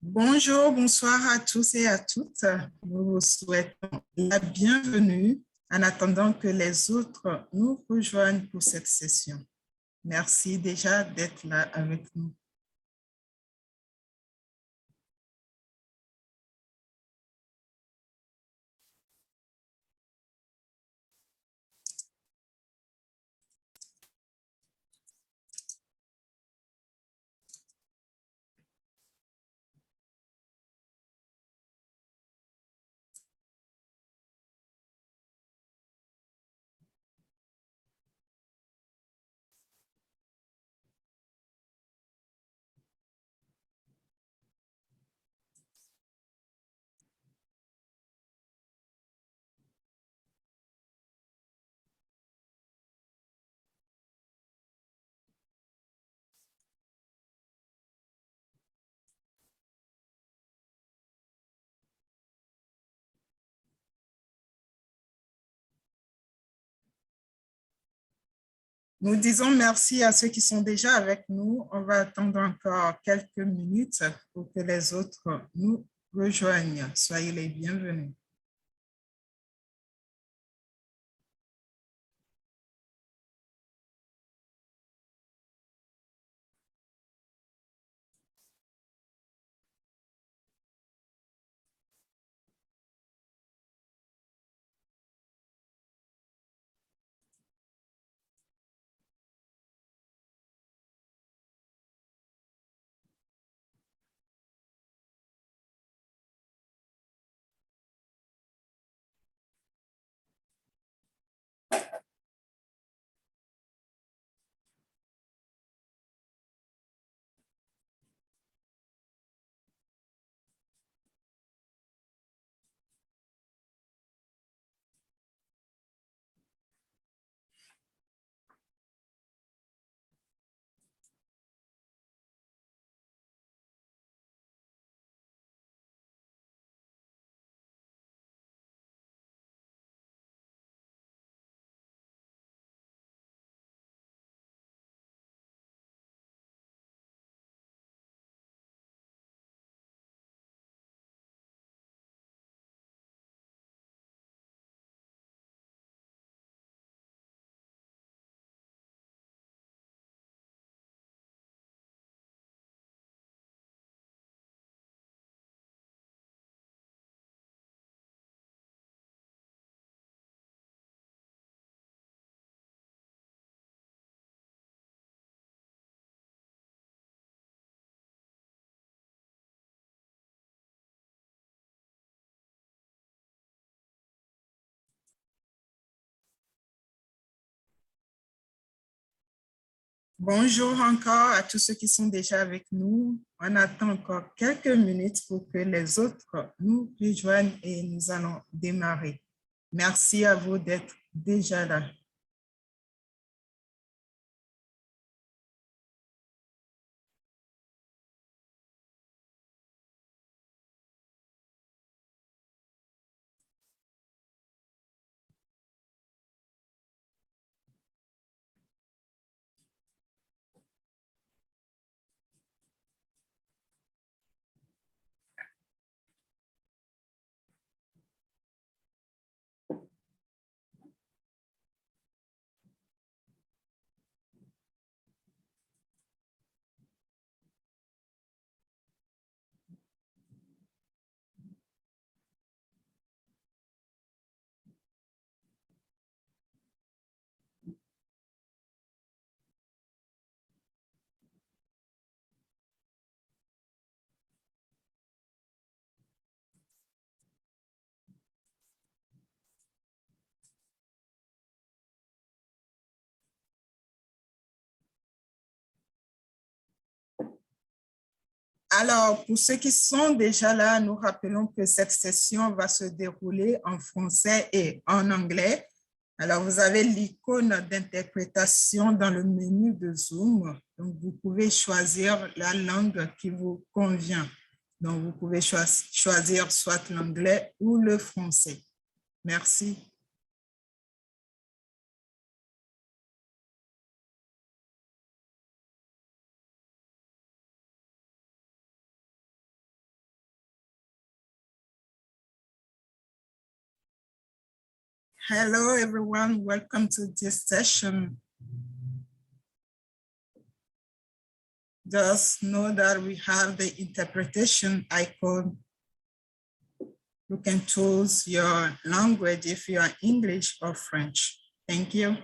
Bonjour, bonsoir à tous et à toutes. Nous vous souhaitons la bienvenue en attendant que les autres nous rejoignent pour cette session. Merci déjà d'être là avec nous. Nous disons merci à ceux qui sont déjà avec nous. On va attendre encore quelques minutes pour que les autres nous rejoignent. Soyez les bienvenus. Bonjour encore à tous ceux qui sont déjà avec nous. On attend encore quelques minutes pour que les autres nous rejoignent et nous allons démarrer. Merci à vous d'être déjà là. Alors, pour ceux qui sont déjà là, nous rappelons que cette session va se dérouler en français et en anglais. Alors, vous avez l'icône d'interprétation dans le menu de Zoom. Donc, vous pouvez choisir la langue qui vous convient. Donc, vous pouvez choisir soit l'anglais ou le français. Merci. Hello, everyone. Welcome to this session. Just know that we have the interpretation icon. You can choose your language if you are English or French. Thank you.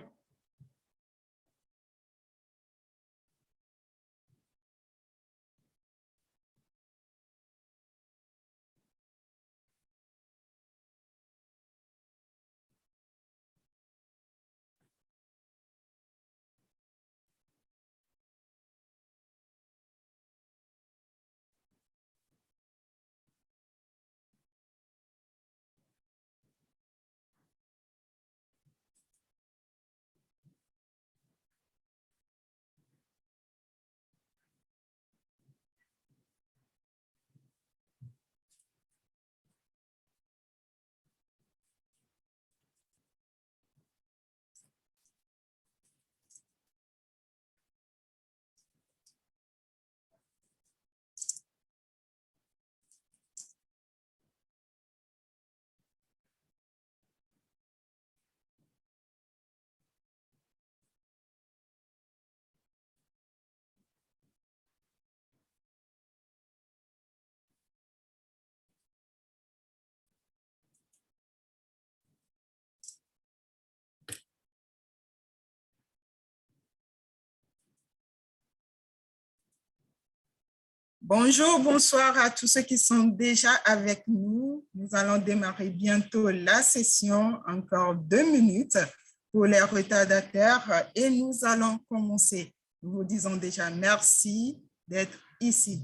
Bonjour, bonsoir à tous ceux qui sont déjà avec nous. Nous allons démarrer bientôt la session, encore 2 minutes pour les retardataires et nous allons commencer. Nous vous disons déjà merci d'être ici.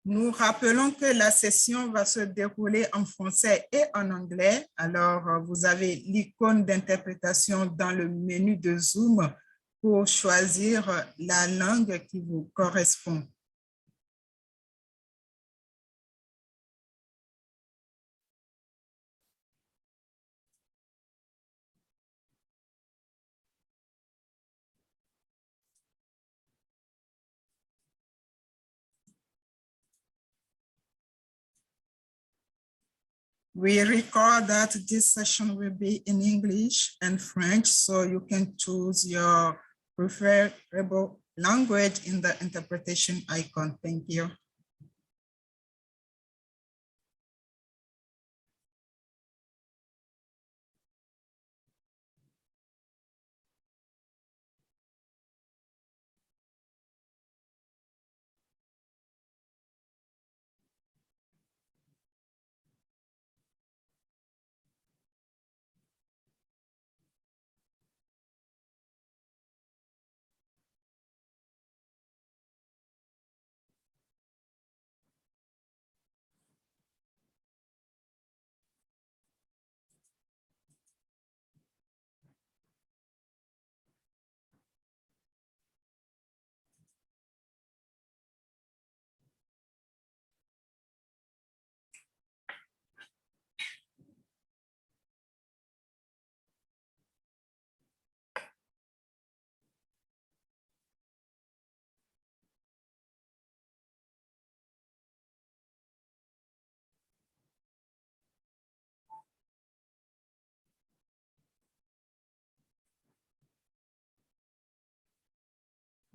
Nous rappelons que la session va se dérouler en français et en anglais. Alors, vous avez l'icône d'interprétation dans le menu de Zoom pour choisir la langue qui vous correspond. We record that this session will be in English and French, so you can choose your preferable language in the interpretation icon. Thank you.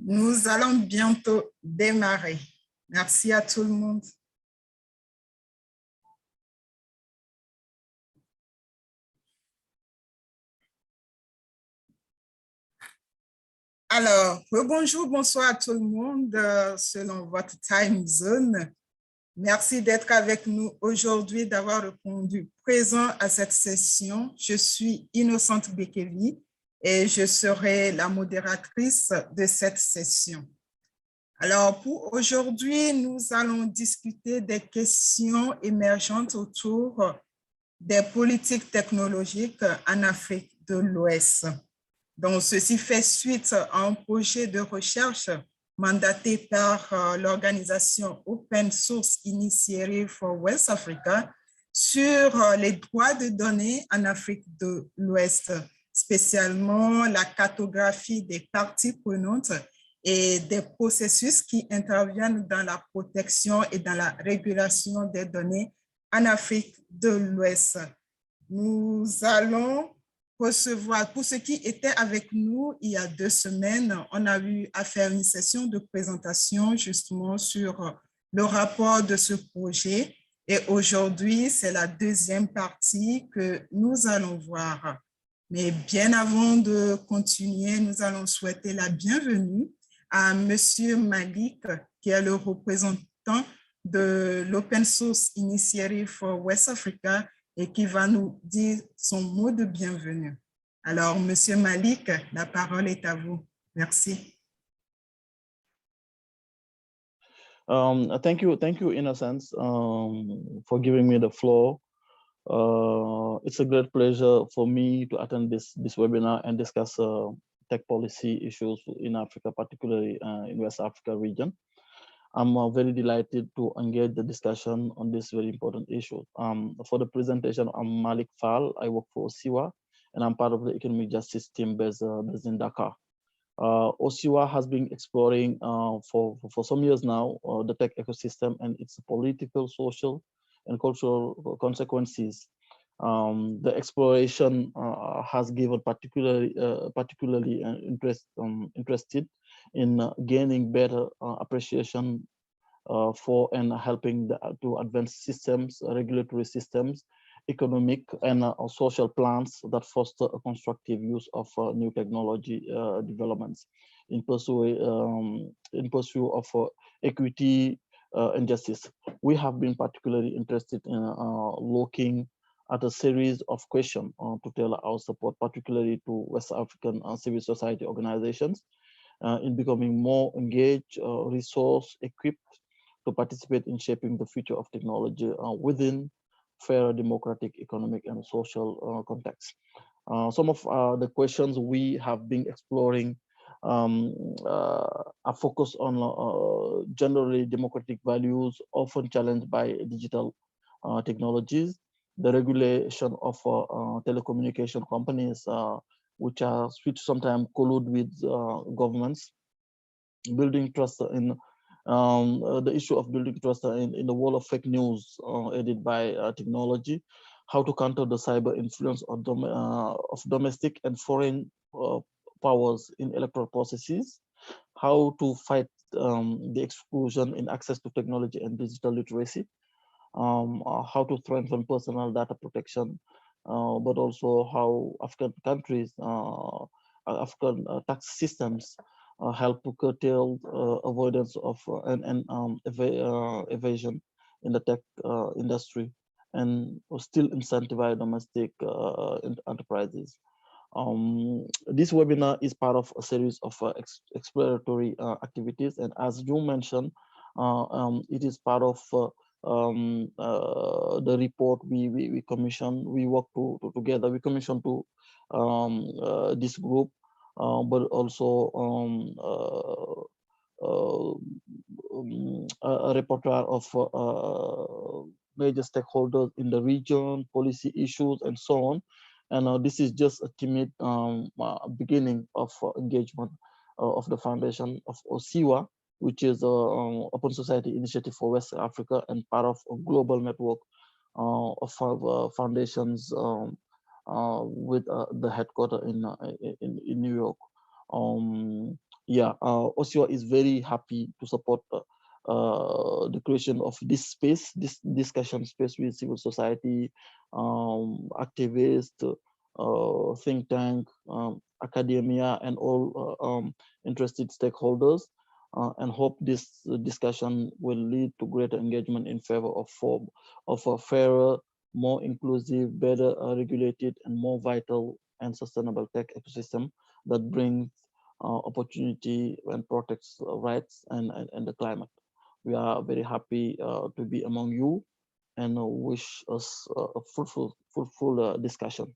Nous allons bientôt démarrer. Merci à tout le monde. Alors, bonjour, bonsoir à tout le monde selon votre time zone. Merci d'être avec nous aujourd'hui, d'avoir répondu présent à cette session. Je suis Innocente Bekevi et je serai la modératrice de cette session. Alors, pour aujourd'hui, nous allons discuter des questions émergentes autour des politiques technologiques en Afrique de l'Ouest. Donc, ceci fait suite à un projet de recherche mandaté par l'organisation Open Source Initiative for West Africa sur les droits de données en Afrique de l'Ouest, spécialement la cartographie des parties prenantes et des processus qui interviennent dans la protection et dans la régulation des données en Afrique de l'Ouest. Nous allons recevoir, pour ceux qui étaient avec nous il y a 2 semaines, on a eu à faire une session de présentation justement sur le rapport de ce projet. Et aujourd'hui, c'est la deuxième partie que nous allons voir. Mais bien avant de continuer, nous allons souhaiter la bienvenue à Monsieur Malik, qui est le représentant de l'Open Source Initiative for West Africa et qui va nous dire son mot de bienvenue. Alors, Monsieur Malik, la parole est à vous. Merci. Thank you, Innocence, for giving me the floor. It's a great pleasure for me to attend this webinar and discuss tech policy issues in Africa, particularly in West Africa region. I'm very delighted to engage the discussion on this very important issue. For the presentation, I'm Malik Fall. I work for OSIWA, and I'm part of the economic justice team based in Dakar. OSIWA has been exploring for some years now the tech ecosystem and its political, social, and cultural consequences. The exploration has given particularly interested in gaining better appreciation for and helping to advance systems, regulatory systems, economic and social plans that foster a constructive use of new technology developments in pursuit of equity and justice. We have been particularly interested in looking at a series of questions to tailor our support, particularly to West African civil society organizations, in becoming more engaged, resource equipped to participate in shaping the future of technology within fair, democratic, economic, and social context. Some of the questions we have been exploring are focused on generally democratic values, often challenged by digital technologies, the regulation of telecommunication companies, which sometimes collude with governments, building trust in the issue of building trust in the world of fake news aided by technology, how to counter the cyber influence of domestic and foreign powers in electoral processes, how to fight the exclusion in access to technology and digital literacy, how to strengthen personal data protection, but also how African countries, African tax systems help to curtail avoidance of evasion in the tech industry and still incentivize domestic enterprises. This webinar is part of a series of exploratory activities, and as you mentioned, it is part of the report we commissioned. We work together. We commissioned to this group, but also a repertoire of major stakeholders in the region, policy issues, and so on. And this is just a timid beginning of engagement of the foundation of OSIWA, which is Open Society Initiative for West Africa and part of a global network of foundations with the headquarters in New York. OSIWA is very happy to support the creation of this space, this discussion space with civil society, activists, think tank, academia, and all interested stakeholders and hope this discussion will lead to greater engagement in favor of a fairer, more inclusive, better regulated, and more vital and sustainable tech ecosystem that brings opportunity and protects rights and the climate. We are very happy to be among you and wish us a fruitful discussion.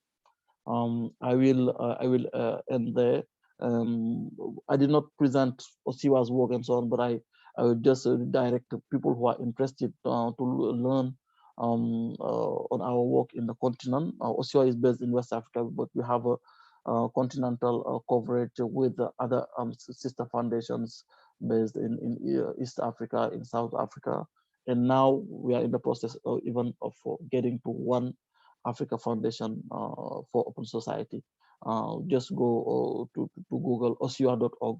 I will end there. I did not present Osiwa's work and so on, but I will just direct people who are interested to learn on our work in the continent. Osiwa is based in West Africa, but we have a continental coverage with other sister foundations based in East Africa, in South Africa. And now we are in the process even of getting to one Africa Foundation for Open Society. Just go to Google osiwa.org.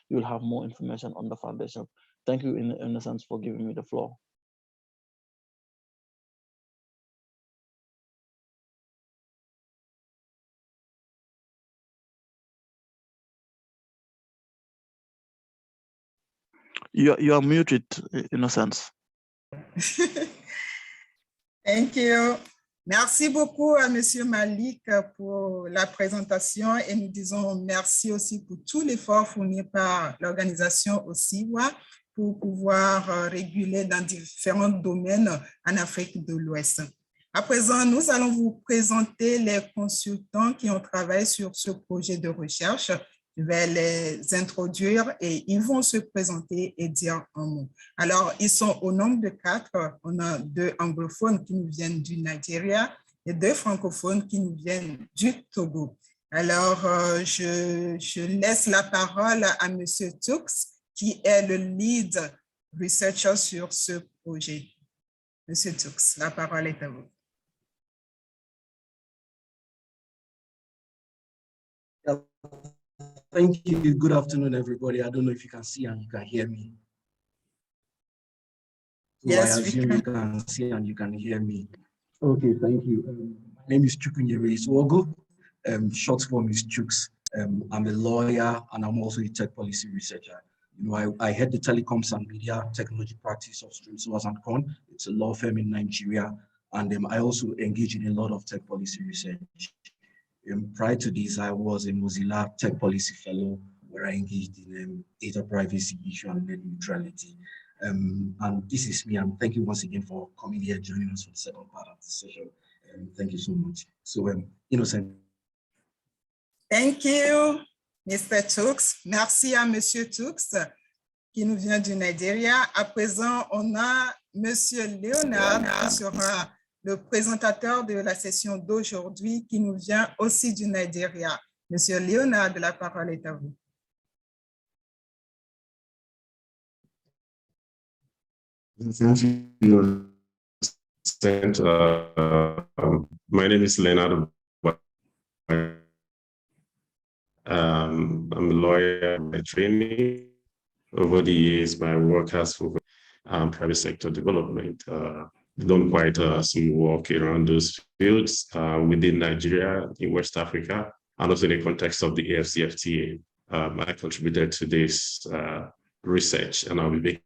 You'll have more information on the foundation. Thank you in a sense for giving me the floor. You are muted in a sense. Thank you. Merci beaucoup à Monsieur Malik pour la présentation et nous disons merci aussi pour tout l'effort fourni par l'organisation OSIWA pour pouvoir réguler dans différents domaines en Afrique de l'Ouest. À présent, nous allons vous présenter les consultants qui ont travaillé sur ce projet de recherche. Je vais les introduire et ils vont se présenter et dire un mot. Alors, ils sont au nombre de 4. On a 2 anglophones qui nous viennent du Nigeria et 2 francophones qui nous viennent du Togo. Alors, je laisse la parole à M. Tux, qui est le lead researcher sur ce projet. M. Tux, la parole est à vous. Thank you. Good afternoon, everybody. I don't know if you can see and you can hear me. So yes, I assume you can see and you can hear me. Okay, thank you. My name is Chukwunyere Iswogo. Short form is Chooks. I'm a lawyer and I'm also a tech policy researcher. You know, I head the telecoms and media technology practice of Stream Source and Con. It's a law firm in Nigeria, and I also engage in a lot of tech policy research. Prior to this, I was a Mozilla Tech Policy Fellow, where I engaged in data privacy issue and net neutrality. And this is me. And thank you once again for coming here, joining us for the second part of the session. Thank you so much. So, Innocent. Thank you, Mr. Tux. Merci à Monsieur Tux, qui nous vient du Nigeria. À présent, on a Monsieur Léonard, qui sera le présentateur de la session d'aujourd'hui, qui nous vient aussi du Nigeria. Monsieur Léonard, la parole est à vous. Thank you. My name is Leonard. I'm a lawyer by training. Over the years, my work has focused on private sector development. Done quite some work around those fields within Nigeria, in West Africa, and also in the context of the AFCFTA. I contributed to this research, and I'll be making.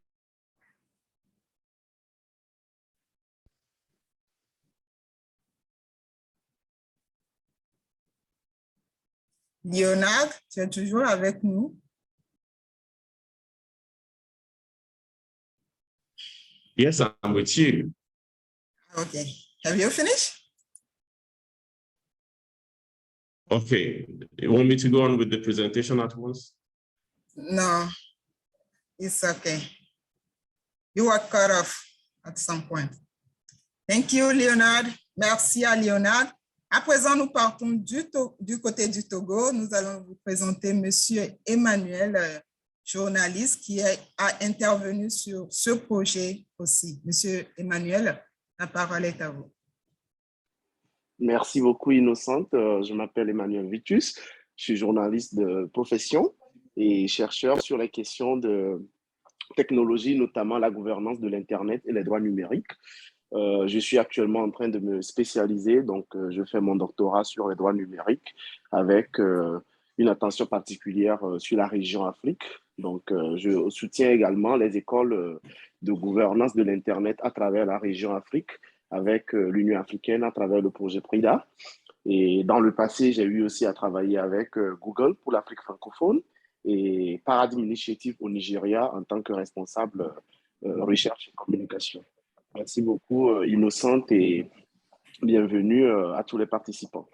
Léonard, tu es toujours avec nous? Yes, I'm with you. Okay. Have you finished? Okay. You want me to go on with the presentation at once? No, it's okay. You were cut off at some point. Thank you, Léonard. Merci à Léonard. À présent, nous partons du côté du Togo. Nous allons vous présenter Monsieur Emmanuel, journaliste qui a intervenu sur ce projet aussi. Monsieur Emmanuel, la parole est à vous. Merci beaucoup, Innocente. Je m'appelle Emmanuel Vitus. Je suis journaliste de profession et chercheur sur les questions de technologie, notamment la gouvernance de l'Internet et les droits numériques. Je suis actuellement en train de me spécialiser, donc je fais mon doctorat sur les droits numériques avec une attention particulière sur la région Afrique, Donc, je soutiens également les écoles de gouvernance de l'Internet à travers la région Afrique, avec l'Union africaine à travers le projet PRIDA. Et dans le passé, j'ai eu aussi à travailler avec Google pour l'Afrique francophone et Paradigm Initiative au Nigeria en tant que responsable recherche et communication. Merci beaucoup, Innocente, et bienvenue à tous les participants.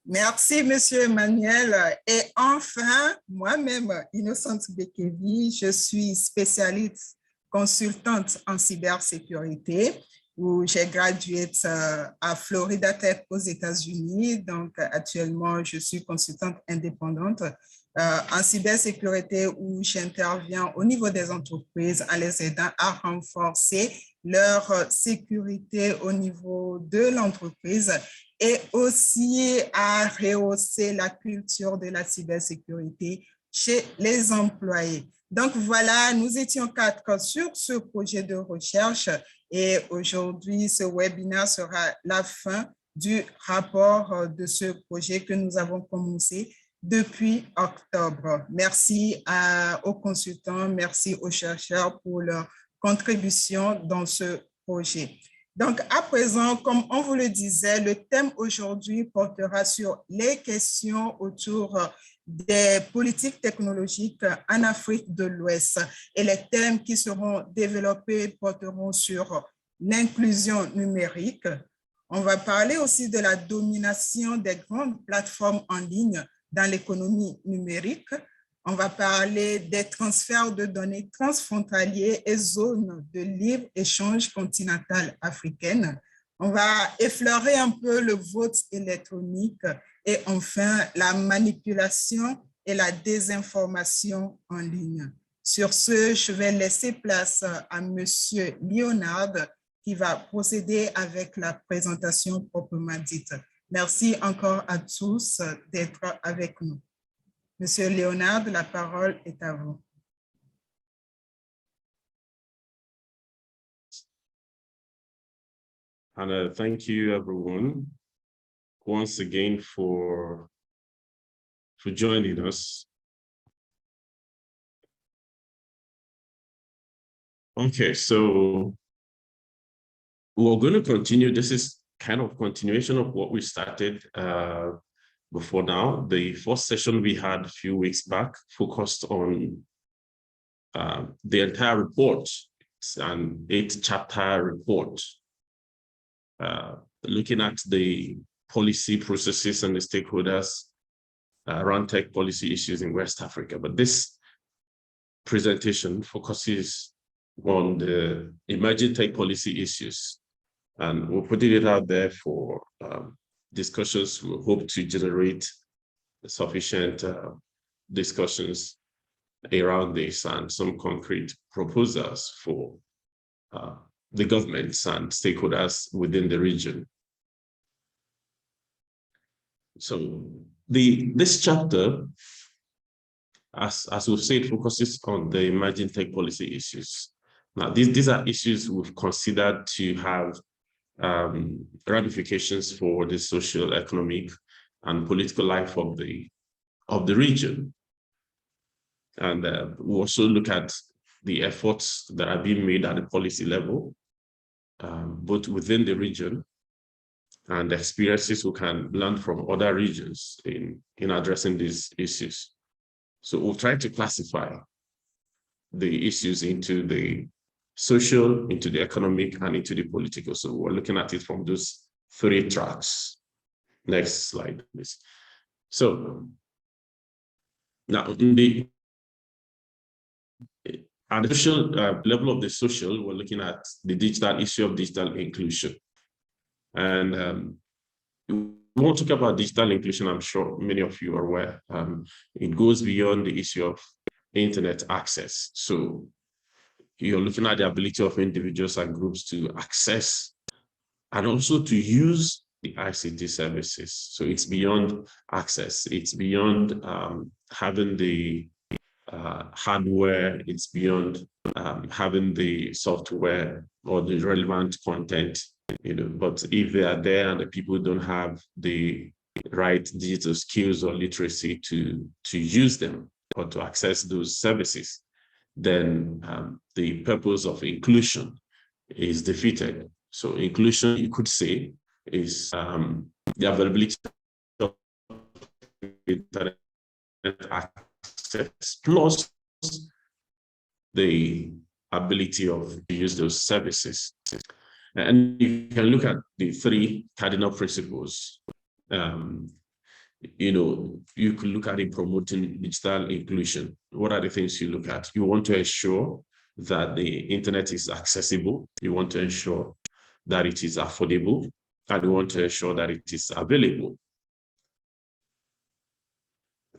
Merci, Monsieur Emmanuel. Et enfin, moi-même, Innocente Bekevi, je suis spécialiste consultante en cybersécurité, où j'ai gradué à Florida Tech aux États-Unis. Donc, actuellement, je suis consultante indépendante en cybersécurité, où j'interviens au niveau des entreprises en les aidant à renforcer leur sécurité au niveau de l'entreprise et aussi à rehausser la culture de la cybersécurité chez les employés. Donc voilà, nous étions 4 sur ce projet de recherche et aujourd'hui, ce webinaire sera la fin du rapport de ce projet que nous avons commencé depuis octobre. Merci aux consultants, merci aux chercheurs pour leur contribution dans ce projet. Donc, à présent, comme on vous le disait, le thème aujourd'hui portera sur les questions autour des politiques technologiques en Afrique de l'Ouest. Et les thèmes qui seront développés porteront sur l'inclusion numérique. On va parler aussi de la domination des grandes plateformes en ligne dans l'économie numérique. On va parler des transferts de données transfrontaliers et zones de libre-échange continentale africaine. On va effleurer un peu le vote électronique et enfin la manipulation et la désinformation en ligne. Sur ce, je vais laisser place à Monsieur Léonard qui va procéder avec la présentation proprement dite. Merci encore à tous d'être avec nous. Monsieur Léonard, la parole est à vous. And thank you, everyone, once again for joining us. Okay, so we're going to continue. This is kind of continuation of what we started before now. The first session we had a few weeks back focused on the entire report. It's an 8-chapter report looking at the policy processes and the stakeholders around tech policy issues in West Africa. But this presentation focuses on the emerging tech policy issues. And we're putting it out there for discussions. We hope to generate sufficient discussions around this and some concrete proposals for the governments and stakeholders within the region. So this chapter, as we've said, focuses on the emerging tech policy issues. Now, these are issues we've considered to have ramifications for the social, economic, and political life of the region. And we also look at the efforts that are being made at the policy level, both within the region and experiences we can learn from other regions in addressing these issues. So we'll try to classify the issues into the social, into the economic, and into the political. So we're looking at it from those 3 tracks. Next slide, please. So now at the social level of the social, we're looking at the digital issue of digital inclusion. And we won't talk about digital inclusion, I'm sure many of you are aware. It goes beyond the issue of internet access. So you're looking at the ability of individuals and groups to access and also to use the ICT services. So it's beyond access. It's beyond having the hardware. It's beyond having the software or the relevant content, but if they are there and the people don't have the right digital skills or literacy to use them, or to access those services, then the purpose of inclusion is defeated. So inclusion, you could say, is the availability of internet access plus the ability to use those services. And you can look at the three cardinal principles. You could look at in promoting digital inclusion. What are the things you look at? You want to ensure that the internet is accessible. You want to ensure that it is affordable, and you want to ensure that it is available.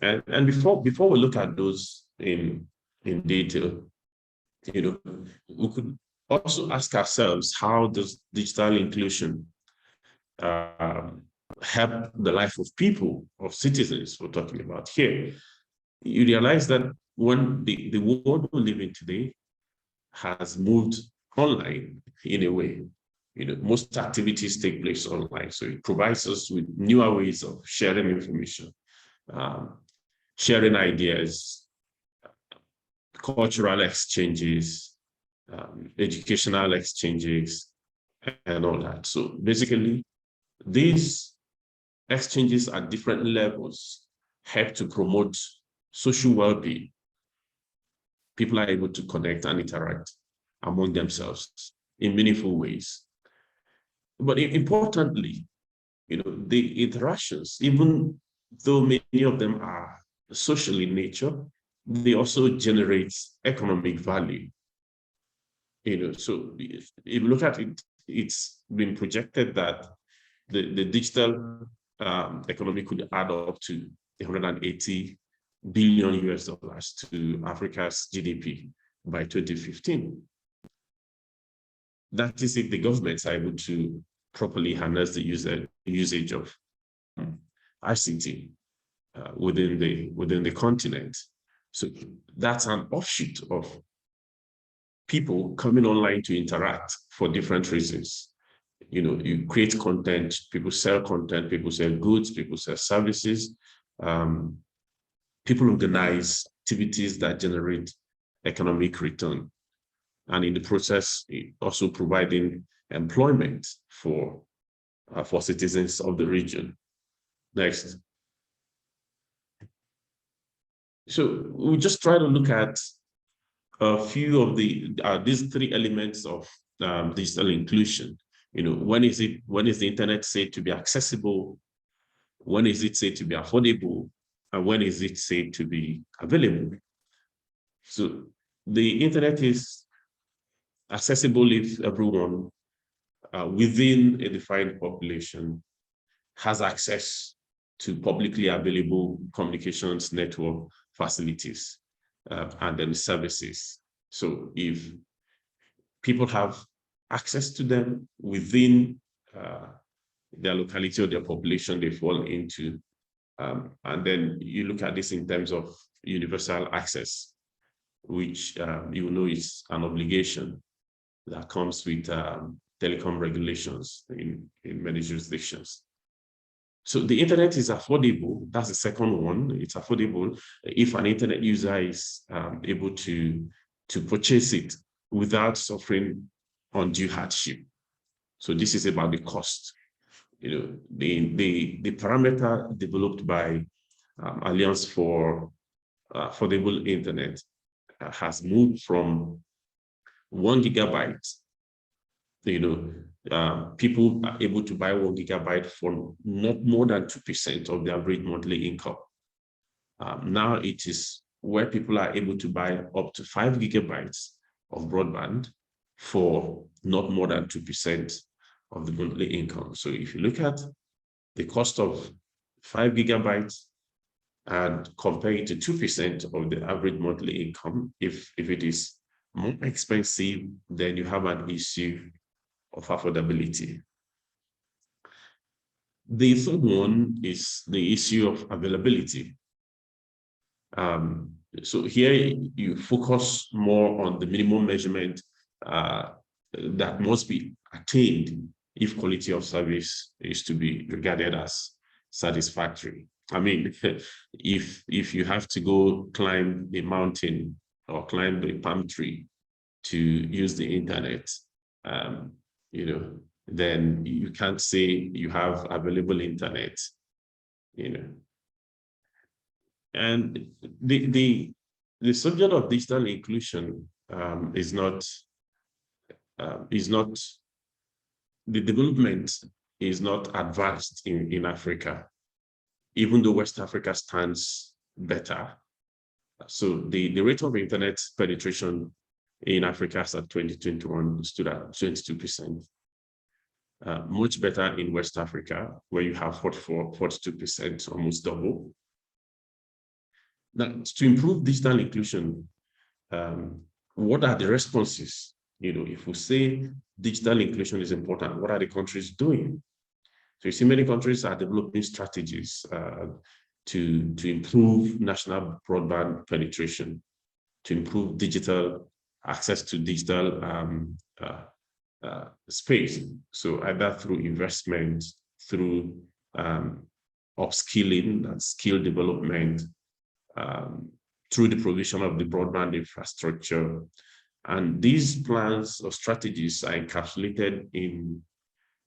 And before we look at those in detail, we could also ask ourselves, how does digital inclusion help the life of people, of citizens we're talking about here? You realize that when the world we live in today has moved online in a way, most activities take place online. So it provides us with newer ways of sharing information, sharing ideas, cultural exchanges, educational exchanges, and all that. So basically, these exchanges at different levels help to promote social well-being. People are able to connect and interact among themselves in meaningful ways. But importantly, the interactions, even though many of them are social in nature, they also generate economic value. So if you look at it, it's been projected that the digital economy could add up to 180 billion US dollars to Africa's GDP by 2015. That is if the governments are able to properly harness the usage of ICT within the continent. So that's an offshoot of people coming online to interact for different reasons. You create content, people sell goods, people sell services, people organize activities that generate economic return, and in the process, also providing employment for citizens of the region. Next. So we just try to look at a few of these three elements of digital inclusion. When is the internet said to be accessible? When is it said to be affordable? And when is it said to be available? So the internet is accessible if everyone within a defined population has access to publicly available communications network facilities and then services. So if people have access to them within their locality or their population they fall into, and then you look at this in terms of universal access, which is an obligation that comes with telecom regulations in many jurisdictions. So the internet is affordable. That's the second one. It's affordable if an internet user is able to purchase it without suffering undue hardship. So this is about the cost. The parameter developed by Alliance for Affordable Internet has moved from 1 gigabyte. People are able to buy 1 gigabyte for not more than 2% of their average monthly income. Now it is where people are able to buy up to 5 gigabytes of broadband for not more than 2% of the monthly income. So if you look at the cost of 5 gigabytes and compare it to 2% of the average monthly income, if it is more expensive, then you have an issue of affordability. The third one is the issue of availability. So here you focus more on the minimum measurement that must be attained if quality of service is to be regarded as satisfactory. I mean, if you have to go climb a mountain or climb a palm tree to use the internet, you know, then you can't say you have available internet, you know. And the subject of digital inclusion is not the development is not advanced in Africa, even though West Africa stands better. So the rate of internet penetration in Africa as at 2021 stood at 22%. Much better in West Africa, where you have 42%, almost double. Now, to improve digital inclusion, what are the responses? You know, if we say digital inclusion is important, what are the countries doing? So you see many countries are developing strategies to improve national broadband penetration, to improve digital access to digital space. So either through investment, through upskilling and skill development, through the provision of the broadband infrastructure. And these plans or strategies are encapsulated in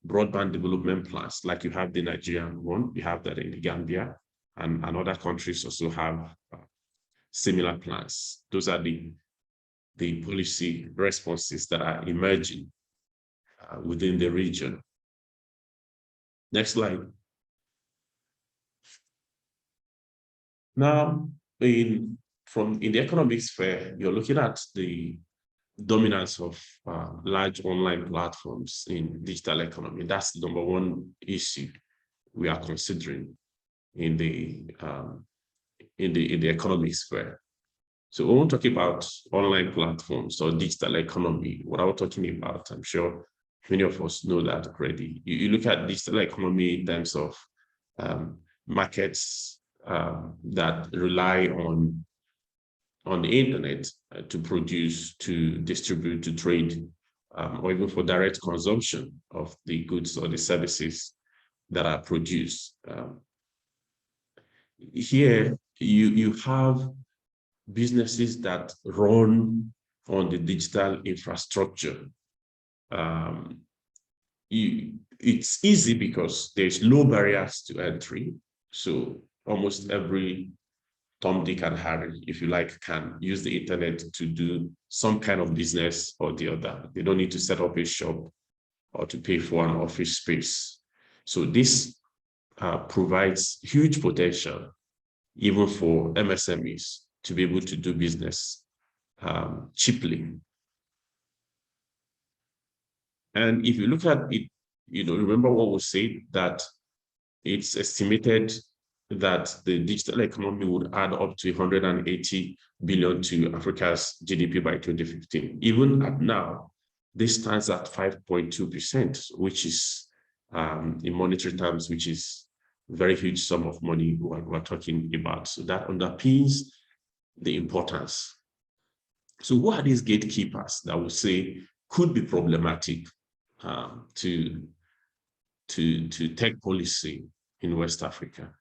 broadband development plans, like you have the Nigerian one, you have that in the Gambia, and other countries also have similar plans. Those are the policy responses that are emerging within the region. Next slide. Now, in the economic sphere, you're looking at the dominance of large online platforms in digital economy. That's the number one issue we are considering in the economic sphere. So when we're talking about online platforms or digital economy, what I'm talking about, I'm sure many of us know that already. You look at digital economy in terms of markets that rely on the internet to produce, to distribute, to trade, or even for direct consumption of the goods or the services that are produced. Here, you have businesses that run on the digital infrastructure. It's easy because there's low barriers to entry. So almost every Tom, Dick, and Harry, if you like, can use the internet to do some kind of business or the other. They don't need to set up a shop or to pay for an office space. So this provides huge potential, even for MSMEs, to be able to do business cheaply. And if you look at it, remember what we said, that it's estimated that the digital economy would add up to 180 billion to Africa's GDP by 2015. Even at now, this stands at 5.2%, which is, in monetary terms, which is a very huge sum of money we're talking about. So that underpins the importance. So who are these gatekeepers that we say could be problematic to tech policy in West Africa?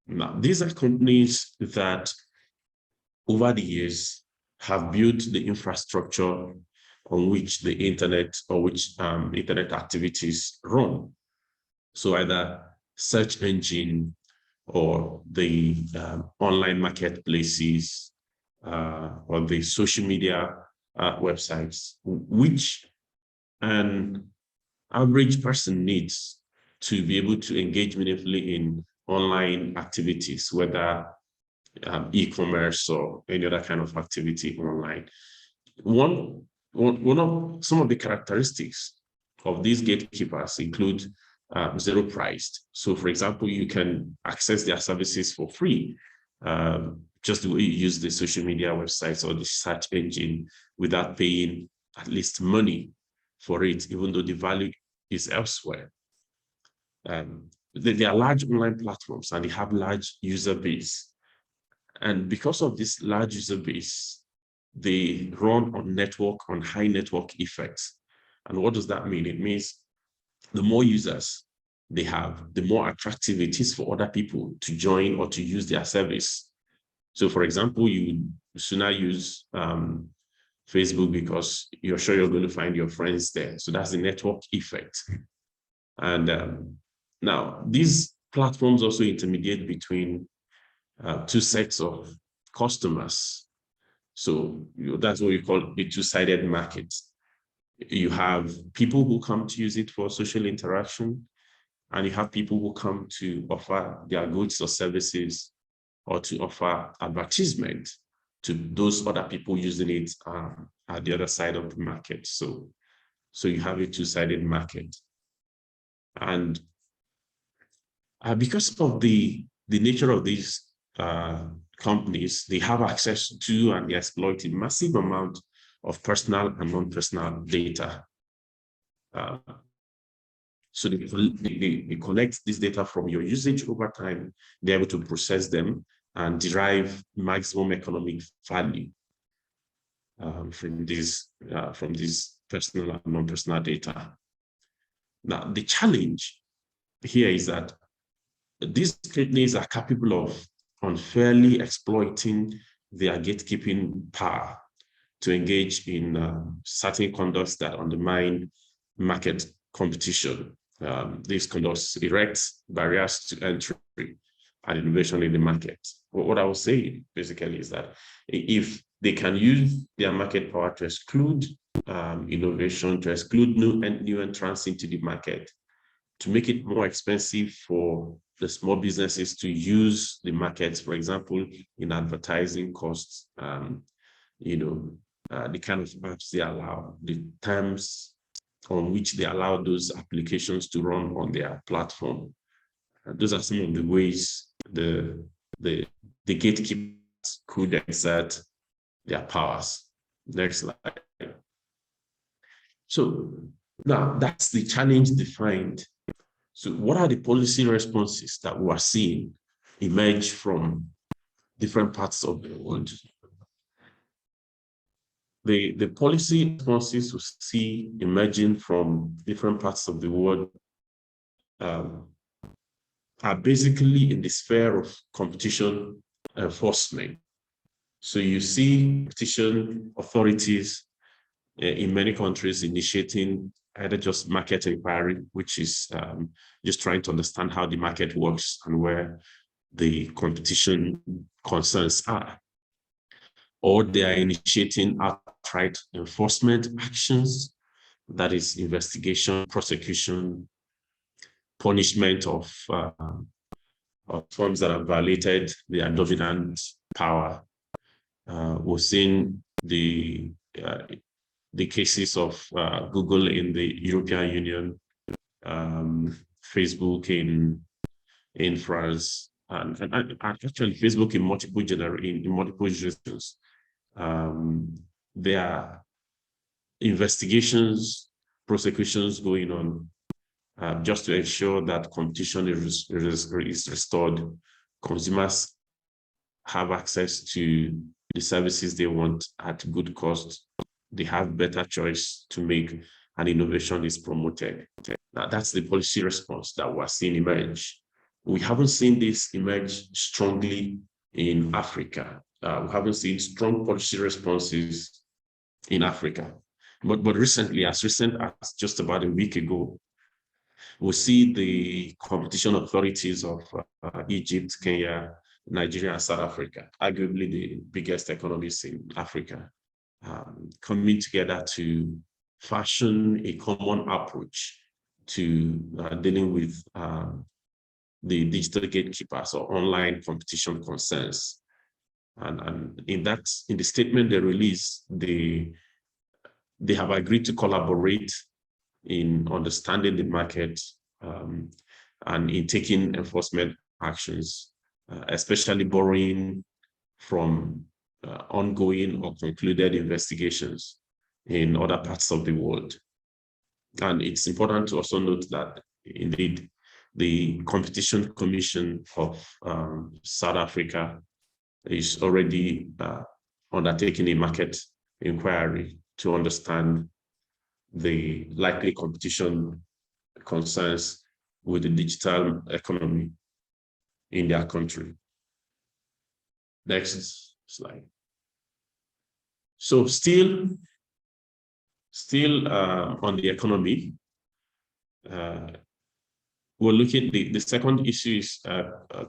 Now, these are companies that over the years have built the infrastructure on which the internet or which internet activities run. So either search engine or the online marketplaces or the social media websites, which an average person needs to be able to engage meaningfully in online activities, whether e-commerce or any other kind of activity online. One of some of the characteristics of these gatekeepers include zero priced. So, for example, you can access their services for free, just the way you use the social media websites or the search engine, without paying at least money for it, even though the value is elsewhere. They are large online platforms and they have large user base. And because of this large user base, they run on high network effects. And what does that mean? It means the more users they have, the more attractive it is for other people to join or to use their service. So for example, you sooner use Facebook because you're sure you're going to find your friends there. So that's the network effect. And now these platforms also intermediate between two sets of customers. So that's what we call the two-sided market. You have people who come to use it for social interaction, and you have people who come to offer their goods or services or to offer advertisement to those other people using it at the other side of the market. So you have a two-sided market. And because of the nature of these companies, they have access to and they exploit a massive amount of personal and non-personal data. So they collect this data from your usage over time. They're able to process them and derive maximum economic value from these personal and non-personal data. Now, the challenge here is that these companies are capable of unfairly exploiting their gatekeeping power to engage in certain conducts that undermine market competition. These conducts erect barriers to entry and innovation in the market. What I will say basically is that if they can use their market power to exclude innovation, to exclude new entrants into the market, to make it more expensive for the small businesses to use the markets, for example, in advertising costs, the kind of apps they allow, the terms on which they allow those applications to run on their platform. Those are some of the ways the gatekeepers could exert their powers. Next slide. So now that's the challenge defined. So what are the policy responses that we are seeing emerge from different parts of the world? The policy responses we see emerging from different parts of the world are basically in the sphere of competition enforcement. So you see competition authorities in many countries initiating either just market inquiry, which is just trying to understand how the market works and where the competition concerns are, or they are initiating outright enforcement actions, that is investigation, prosecution, punishment of firms that have violated their dominant power. We've seen the cases of Google in the European Union, Facebook in France, and actually Facebook in multiple jurisdictions. There are investigations, prosecutions going on just to ensure that competition is restored. Consumers have access to the services they want at good cost. They have better choice to make, and innovation is promoted. Now, that's the policy response that we're seeing emerge. We haven't seen this emerge strongly in Africa. We haven't seen strong policy responses in Africa. But recently, as recent as just about a week ago, we see the competition authorities of Egypt, Kenya, Nigeria, and South Africa, arguably the biggest economies in Africa, coming together to fashion a common approach to dealing with the digital gatekeepers or online competition concerns. And in the statement they released, they have agreed to collaborate in understanding the market and in taking enforcement actions, especially borrowing from ongoing or concluded investigations in other parts of the world. And it's important to also note that indeed the Competition Commission of South Africa is already undertaking a market inquiry to understand the likely competition concerns with the digital economy in their country. Next slide. So still on the economy, we're looking, the second issue is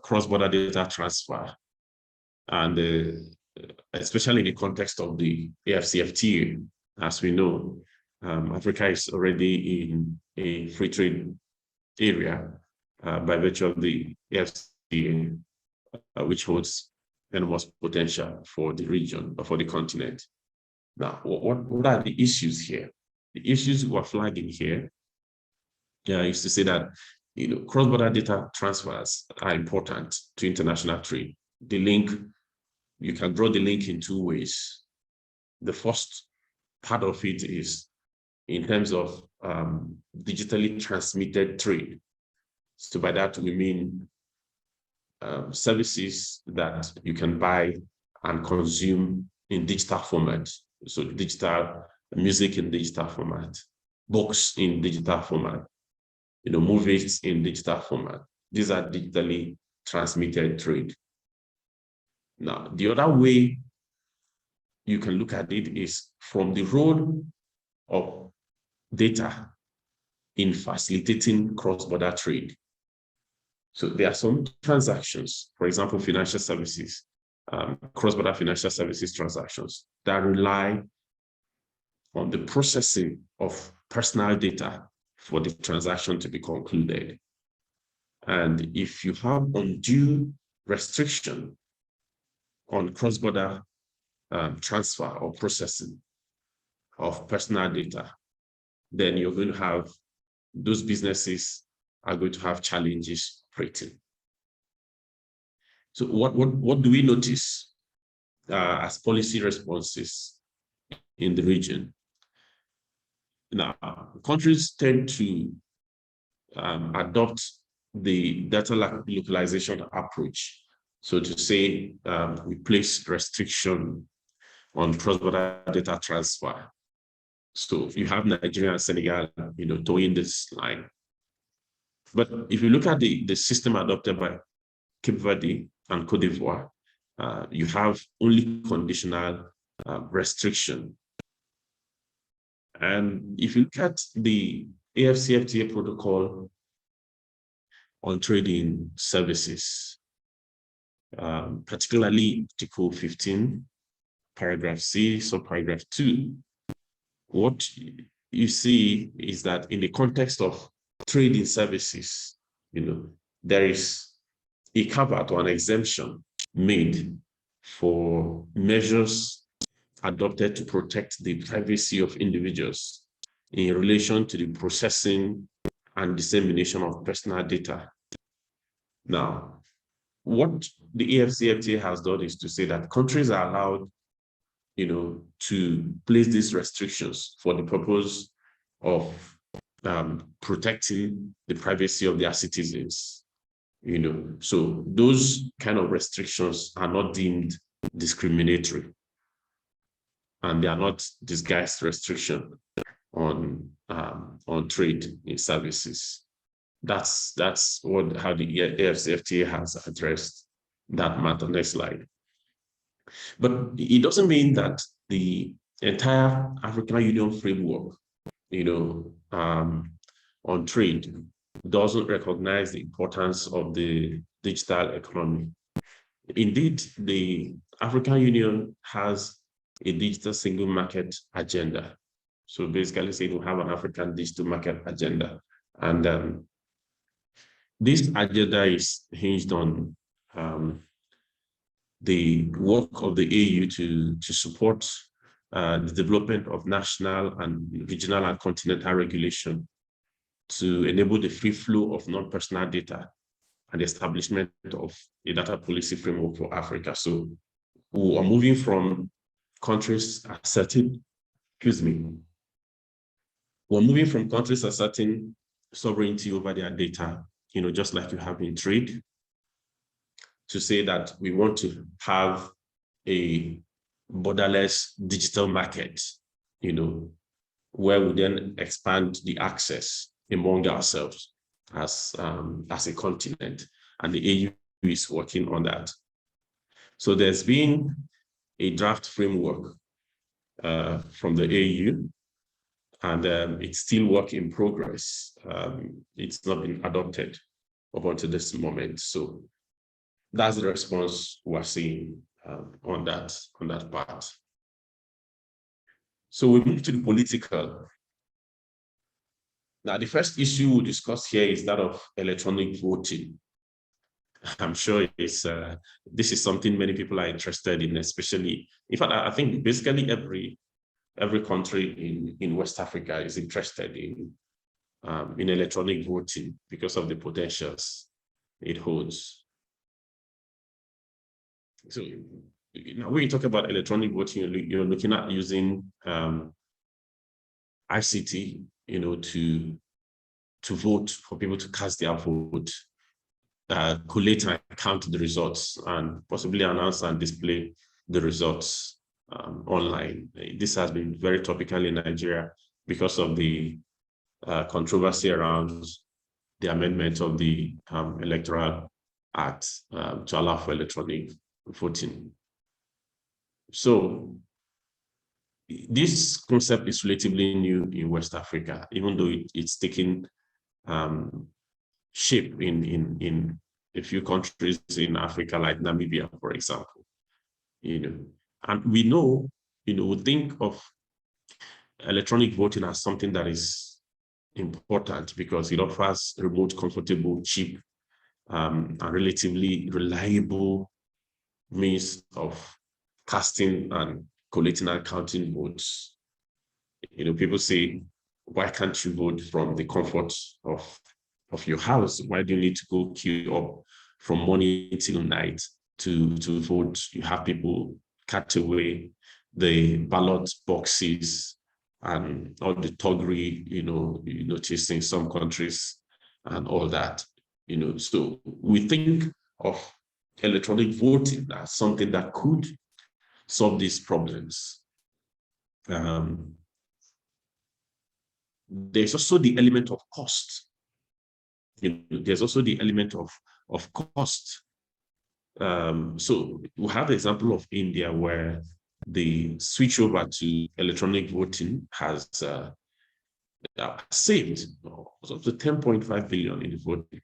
cross-border data transfer. And especially in the context of the AFCFTA, as we know, Africa is already in a free trade area by virtue of the AFCFTA, which holds enormous potential for the region or for the continent. Now, what are the issues here? The issues we're flagging here is to say that cross-border data transfers are important to international trade. The link, you can draw the link in two ways. The first part of it is in terms of digitally transmitted trade. So by that we mean services that you can buy and consume in digital format. So digital music in digital format, books in digital format, movies in digital format. These are digitally transmitted trade. Now, the other way you can look at it is from the role of data in facilitating cross-border trade. So there are some transactions, for example, financial services, cross-border financial services transactions that rely on the processing of personal data for the transaction to be concluded. And if you have undue restriction on cross-border transfer or processing of personal data, then you're going to have, those businesses are going to have challenges operating. So what do we notice as policy responses in the region? Now, countries tend to adopt the data localization approach. So to say, we place restriction on cross-border data transfer. So you have Nigeria and Senegal, towing this line. But if you look at the system adopted by Cape Verde and Cote d'Ivoire, you have only conditional restriction. And if you look at the AFCFTA protocol on trading services, particularly Article 15, paragraph C, subparagraph 2, what you see is that in the context of trading services, there is a caveat or an exemption made for measures adopted to protect the privacy of individuals in relation to the processing and dissemination of personal data. Now, what the AFCFTA has done is to say that countries are allowed, to place these restrictions for the purpose of protecting the privacy of their citizens. So those kind of restrictions are not deemed discriminatory, and they are not disguised restriction on trade in services. That's how the AFCFTA has addressed that matter. Next slide. But it doesn't mean that the entire African Union framework, on trade doesn't recognize the importance of the digital economy. Indeed, the African Union has a digital single market agenda. So basically saying we have an African digital market agenda. And this agenda is hinged on the work of the AU to support the development of national and regional and continental regulation to enable the free flow of non-personal data and the establishment of a data policy framework for Africa. So we are moving from countries asserting, we're moving from countries asserting sovereignty over their data, just like you have in trade, to say that we want to have a borderless digital market, where we then expand the access among ourselves. as a continent, and the AU is working on that. So there's been a draft framework from the AU, and it's still work in progress. It's not been adopted up until this moment. So that's the response we're seeing on that part. So we move to the political. Now, the first issue we'll discuss here is that of electronic voting. I'm sure this is something many people are interested in, especially, in fact, I think basically every country in West Africa is interested in electronic voting because of the potentials it holds. So now when you talk about electronic voting, you're looking at using ICT, to vote, for people to cast their vote, collate and count the results, and possibly announce and display the results online. This has been very topical in Nigeria because of the controversy around the amendment of the Electoral Act to allow for electronic voting. So this concept is relatively new in West Africa, even though it's taken shape in a few countries in Africa, like Namibia, for example. And we know, we think of electronic voting as something that is important because it offers remote, comfortable, cheap, and relatively reliable means of casting and collating and counting votes. People say, why can't you vote from the comfort of your house? Why do you need to go queue up from morning till night to vote? You have people cut away the ballot boxes and all the toggery, you notice in some countries and all that. So we think of electronic voting as something that could solve these problems. There's also the element of cost. There's also the element of cost. So we have the example of India, where the switch over to electronic voting has saved up to 10.5 billion in voting,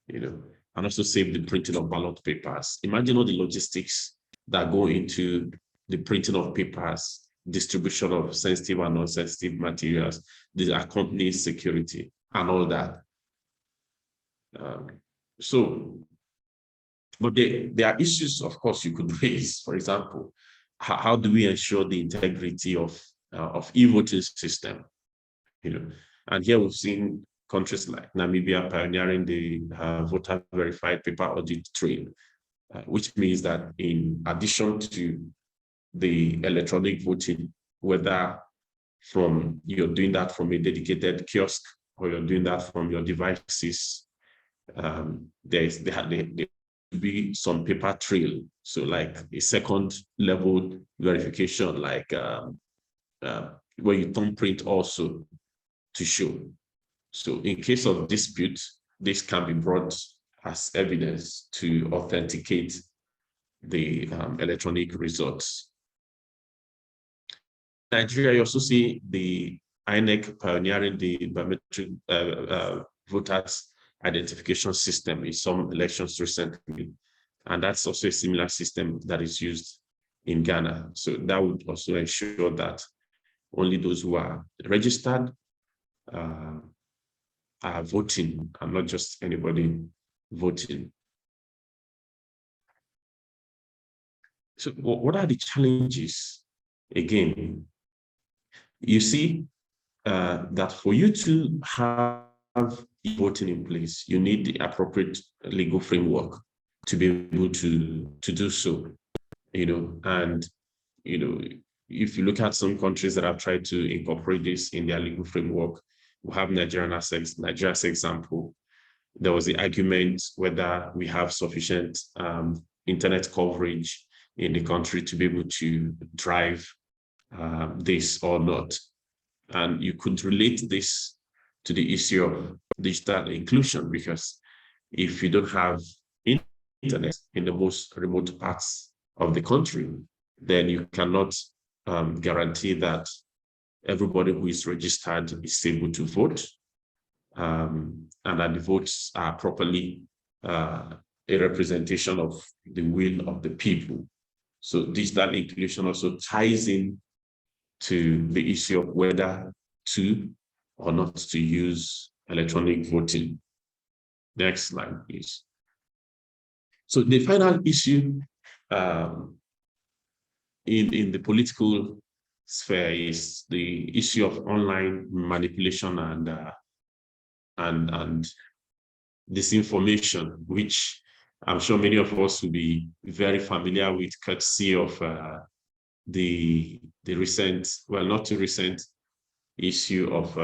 and also saved the printing of ballot papers. Imagine all the logistics that go into the printing of papers, distribution of sensitive and non-sensitive materials, the accompanying security, and all that. But there are issues, of course, you could raise. For example, how do we ensure the integrity of e-voting system? And here we've seen countries like Namibia pioneering the voter verified paper audit trail, which means that in addition to the electronic voting, whether you're doing that from a dedicated kiosk or you're doing that from your devices, there be some paper trail, so like a second level verification, like where you thumbprint also to show. So in case of dispute, this can be brought as evidence to authenticate the electronic results. In Nigeria, you also see the INEC pioneering the biometric voters identification system in some elections recently. And that's also a similar system that is used in Ghana. So that would also ensure that only those who are registered are voting, and not just anybody voting. So what are the challenges? Again, you see that for you to have voting in place, you need the appropriate legal framework to be able to do so. And if you look at some countries that have tried to incorporate this in their legal framework, we have Nigeria's example. There was the argument whether we have sufficient internet coverage in the country to be able to drive this or not. And you could relate this to the issue of digital inclusion, because if you don't have internet in the most remote parts of the country, then you cannot guarantee that everybody who is registered is able to vote, and that the votes are properly a representation of the will of the people. So digital inclusion also ties in to the issue of whether to or not to use electronic voting. Next slide, please. So the final issue in the political sphere is the issue of online manipulation and disinformation, which I'm sure many of us will be very familiar with, courtesy of the recent, well, not too recent issue of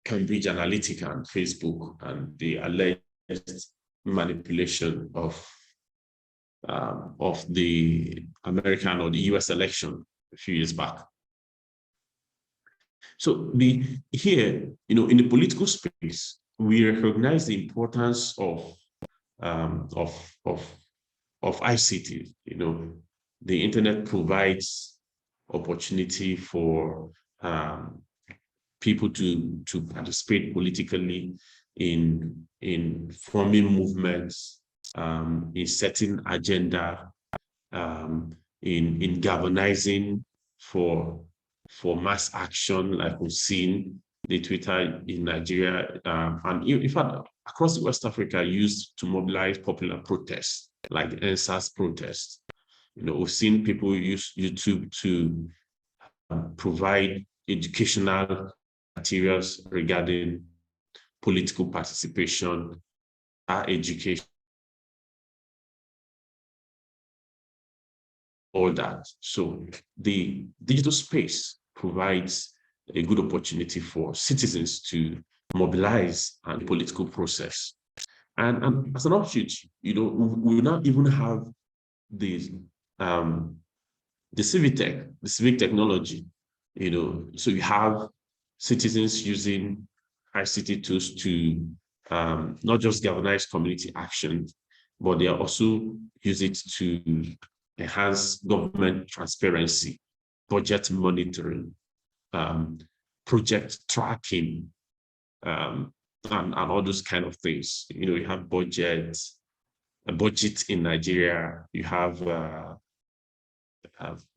Cambridge Analytica and Facebook, and the alleged manipulation of the American or the US election a few years back. So here, in the political space, we recognize the importance of ICT. The internet provides opportunity for people to participate politically in forming movements, in setting agenda, in galvanizing for mass action, like we've seen the Twitter in Nigeria, and in fact, across West Africa, used to mobilize popular protests, like the NSAS protests. We've seen people use YouTube to provide educational materials regarding political participation, education, all that. So the digital space provides a good opportunity for citizens to mobilize in the political process. And as an offshoot, we will not even have the civic technology, so you have citizens using ICT tools to not just galvanize community action, but they also use it to enhance government transparency, budget monitoring, project tracking, and all those kind of things. You have a budget in Nigeria. You have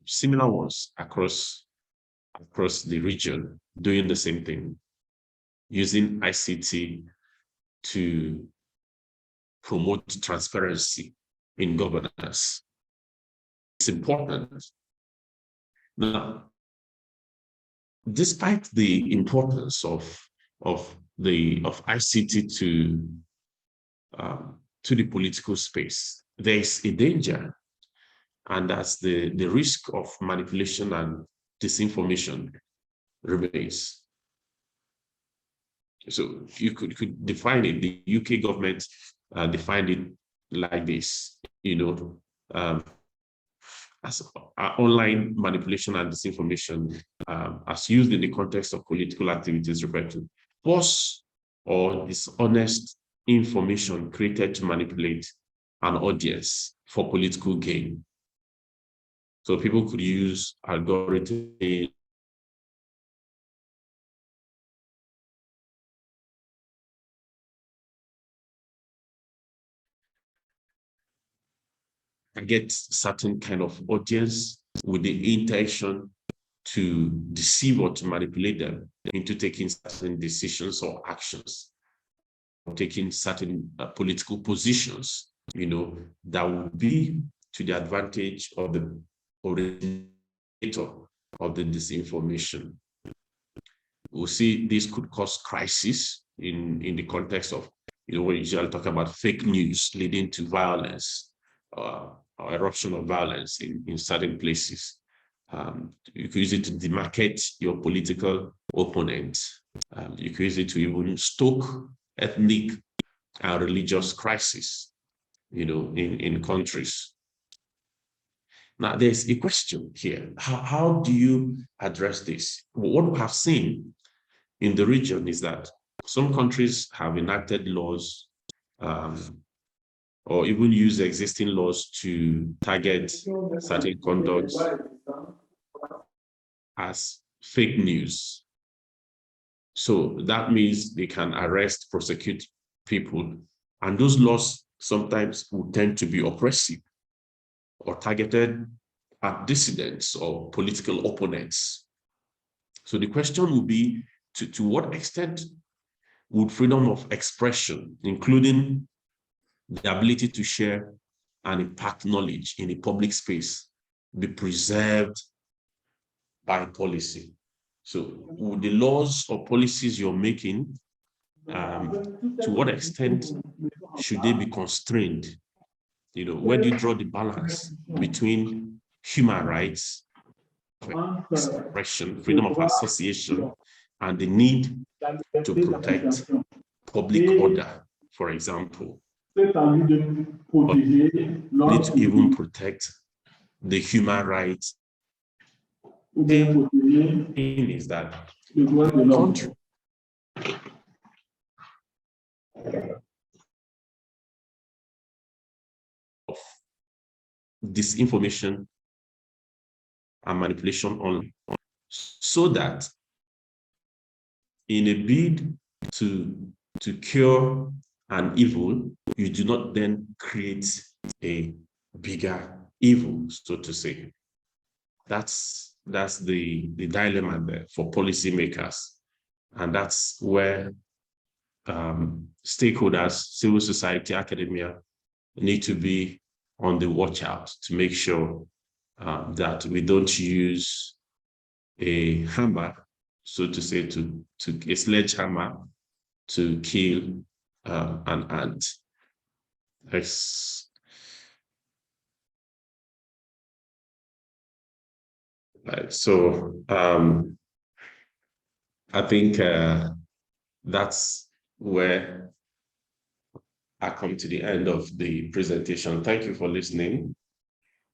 similar ones across the region doing the same thing, using ICT to promote transparency in governance. It's important. Now, despite the importance of ICT to the political space, there is a danger, and that's the risk of manipulation and disinformation remains. So you could define it. The UK government defined it like this, as online manipulation and disinformation, as used in the context of political activities, referred to false or dishonest information created to manipulate an audience for political gain. So people could use algorithms get certain kind of audience with the intention to deceive or to manipulate them into taking certain decisions or actions, or taking certain political positions, that would be to the advantage of the originator of the disinformation. We'll see this could cause crisis in the context of, when you usually talk about fake news leading to violence, or eruption of violence in certain places. You could use it to demarcate your political opponent. You could use it to even stoke ethnic and religious crisis, in countries. Now, there's a question here. How do you address this? What we have seen in the region is that some countries have enacted laws or even use existing laws to target certain conducts as fake news. So that means they can arrest, prosecute people, and those laws sometimes will tend to be oppressive or targeted at dissidents or political opponents. So the question will be, to what extent would freedom of expression, including the ability to share and impact knowledge in a public space, be preserved by policy? So would the laws or policies you're making, to what extent should they be constrained? You know, where do you draw the balance between human rights, expression, freedom of association, and the need to protect public order, for example, or need to even protect the human rights? The thing is that country of disinformation and manipulation online, so that in a bid to cure an evil, you do not then create a bigger evil, so to say. That's the dilemma there for policymakers. And that's where stakeholders, civil society, academia need to be on the watch out to make sure that we don't use a hammer, so to say, to a sledgehammer to kill an ant. So I think that's where I come to the end of the presentation. Thank you for listening.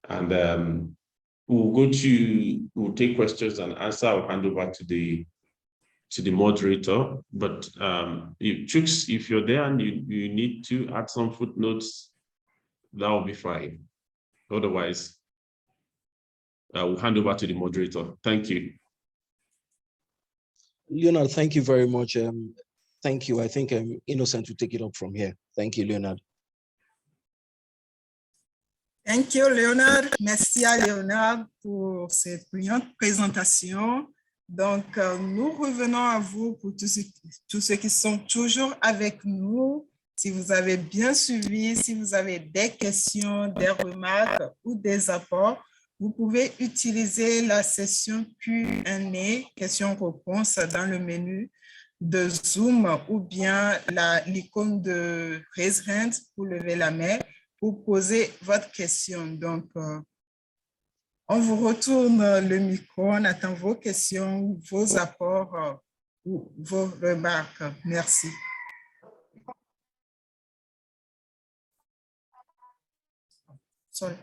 And we'll take questions and answer. I'll hand over to the moderator. But Chuks, if you're there and you need to add some footnotes, that will be fine. Otherwise, we'll hand over to the moderator. Thank you. Leonard, thank you very much. Thank you. I think Innocent will take it up from here. Thank you, Leonard. Thank you, Leonard. Merci à Leonard pour cette brillante présentation. Donc, nous revenons à vous pour tous ceux qui sont toujours avec nous. Si vous avez bien suivi, si vous avez des questions, des remarques ou des apports, vous pouvez utiliser la session Q&A, questions-réponses, dans le menu de Zoom ou bien l'icône de Raise Hand pour lever la main pour poser votre question. Donc, on vous retourne le micro, on attend vos questions, vos apports ou vos remarques. Merci. Sorry.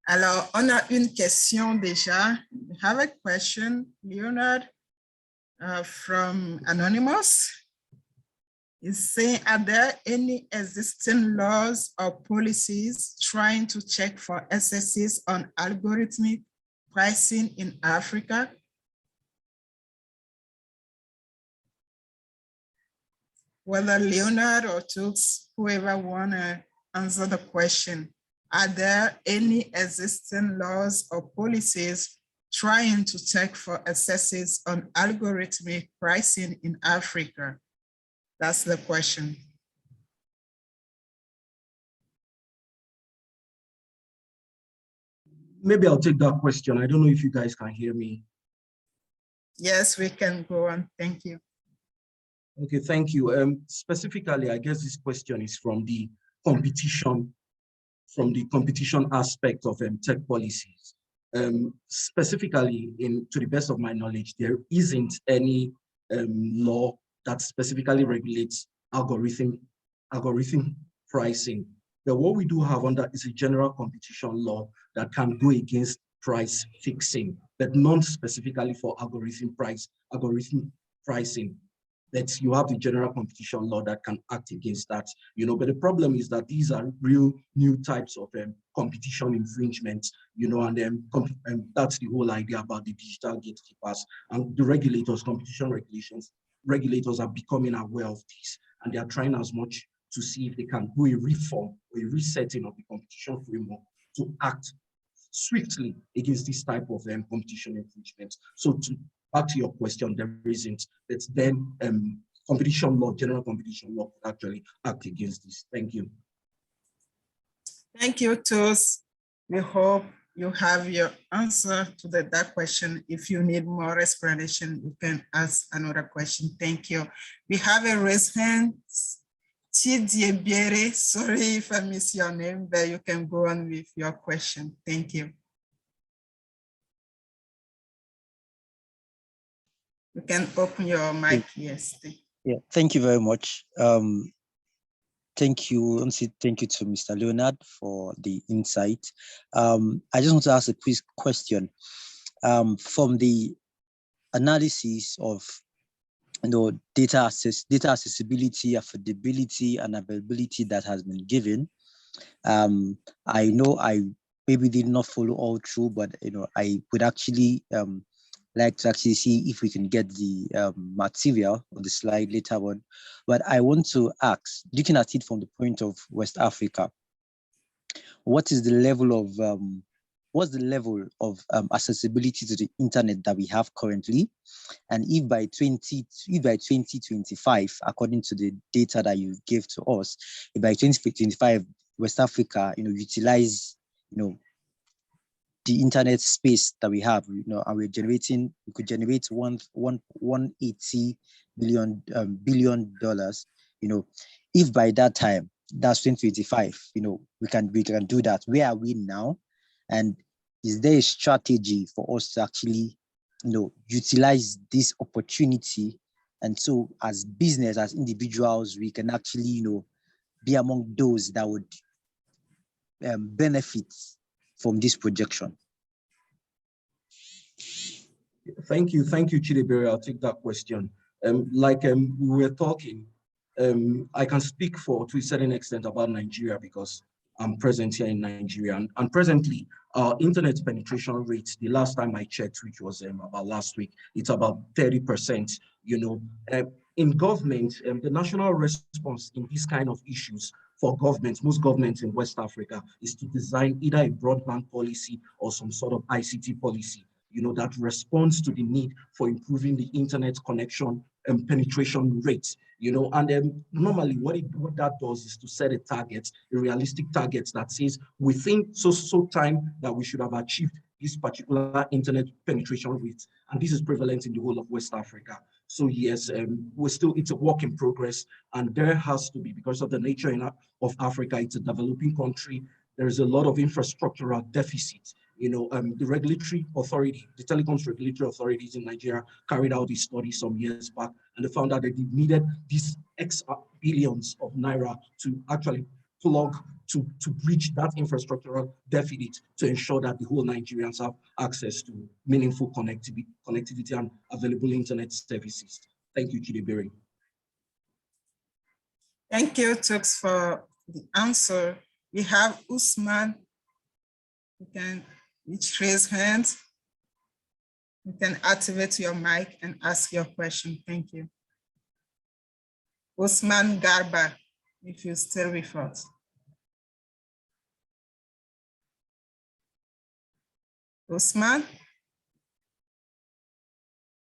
Alors, on a une question déjà. We have a question, Leonard, from Anonymous. Is saying, are there any existing laws or policies trying to check for excesses on algorithmic pricing in Africa? Whether Leonard or Tux, whoever want to answer the question. Are there any existing laws or policies trying to check for excesses on algorithmic pricing in Africa? That's the question. Maybe I'll take that question. I don't know if you guys can hear me. Yes, we can go on. Thank you. Okay, thank you. Specifically, I guess this question is from the competition from the competition aspect of tech policies. Specifically, to the best of my knowledge, there isn't any law that specifically regulates algorithm pricing. But what we do have under is a general competition law that can go against price fixing, but not specifically for algorithm pricing. That you have the general competition law that can act against that, you know. But the problem is that these are real new types of competition infringements, you know, and that's the whole idea about the digital gatekeepers and the regulators, competition regulators are becoming aware of this, and they are trying as much to see if they can do a reform or a resetting of the competition framework to act swiftly against this type of competition infringement. So back to your question, there isn't. It's then competition law, general competition law could actually act against this. Thank you. Thank you, Tos. We hope you have your answer to that question. If you need more explanation, you can ask another question. Thank you. We have a raised hand. Chidiebere, sorry if I miss your name, but you can go on with your question. Thank you. You can open your mic, yes. Yeah, thank you very much. Thank you to Mr. Leonard for the insight. I just want to ask a quick question. From the analysis of data accessibility, affordability, and availability that has been given, I know I maybe did not follow all through, but I would actually like to actually see if we can get the material on the slide later on. But I want to ask, looking at it from the point of West Africa, what is the level of accessibility to the internet that we have currently? And if by 2025, according to the data that you gave to us, if by 2025 West Africa, utilize, the internet space that we have, and we could generate $180 billion, if by that time, that's 2025, we can do that. Where are we now? And is there a strategy for us to actually, utilize this opportunity? And so as business, as individuals, we can actually, be among those that would benefit from this projection. Thank you, Chidiebere. I'll take that question. We were talking, I can speak to a certain extent about Nigeria because I'm present here in Nigeria. And presently, our internet penetration rate, the last time I checked, which was about last week, it's about 30%. In government, the national response in these kind of issues for governments, most governments in West Africa, is to design either a broadband policy or some sort of ICT policy, that responds to the need for improving the internet connection and penetration rates, and normally what that does is to set a target, a realistic target that says within so time that we should have achieved this particular internet penetration rate. And this is prevalent in the whole of West Africa. So yes, it's a work in progress, and there has to be, because of the nature of Africa, it's a developing country, there is a lot of infrastructural deficit. The regulatory authority, the telecoms regulatory authorities in Nigeria carried out a study some years back, and they found out that they needed these X billions of naira to actually plug to bridge that infrastructural deficit to ensure that the whole Nigerians have access to meaningful connectivity and available internet services. Thank you, Chidiebere. Thank you, Tux, for the answer. We have Usman. You can raise hands. You can activate your mic and ask your question. Thank you. Usman Garba, if you're still with us. Usman?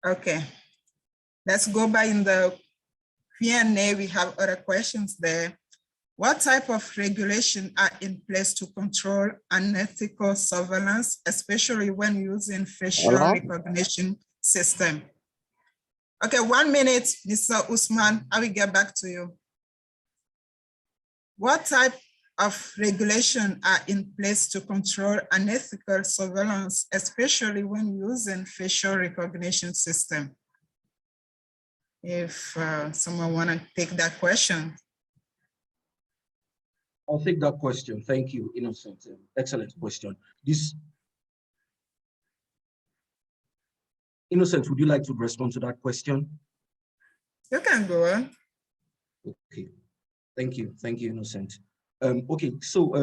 Okay. Let's go by in the Q&A. We have other questions there. What type of regulation are in place to control unethical surveillance, especially when using facial recognition system? Okay, 1 minute, Mr. Usman, I will get back to you. What type of regulation are in place to control unethical surveillance, especially when using facial recognition system? If someone want to take that question. I'll take that question. Thank you, Innocent. Excellent question. Innocent, would you like to respond to that question? You can go on. Okay, thank you, Innocent. Okay, so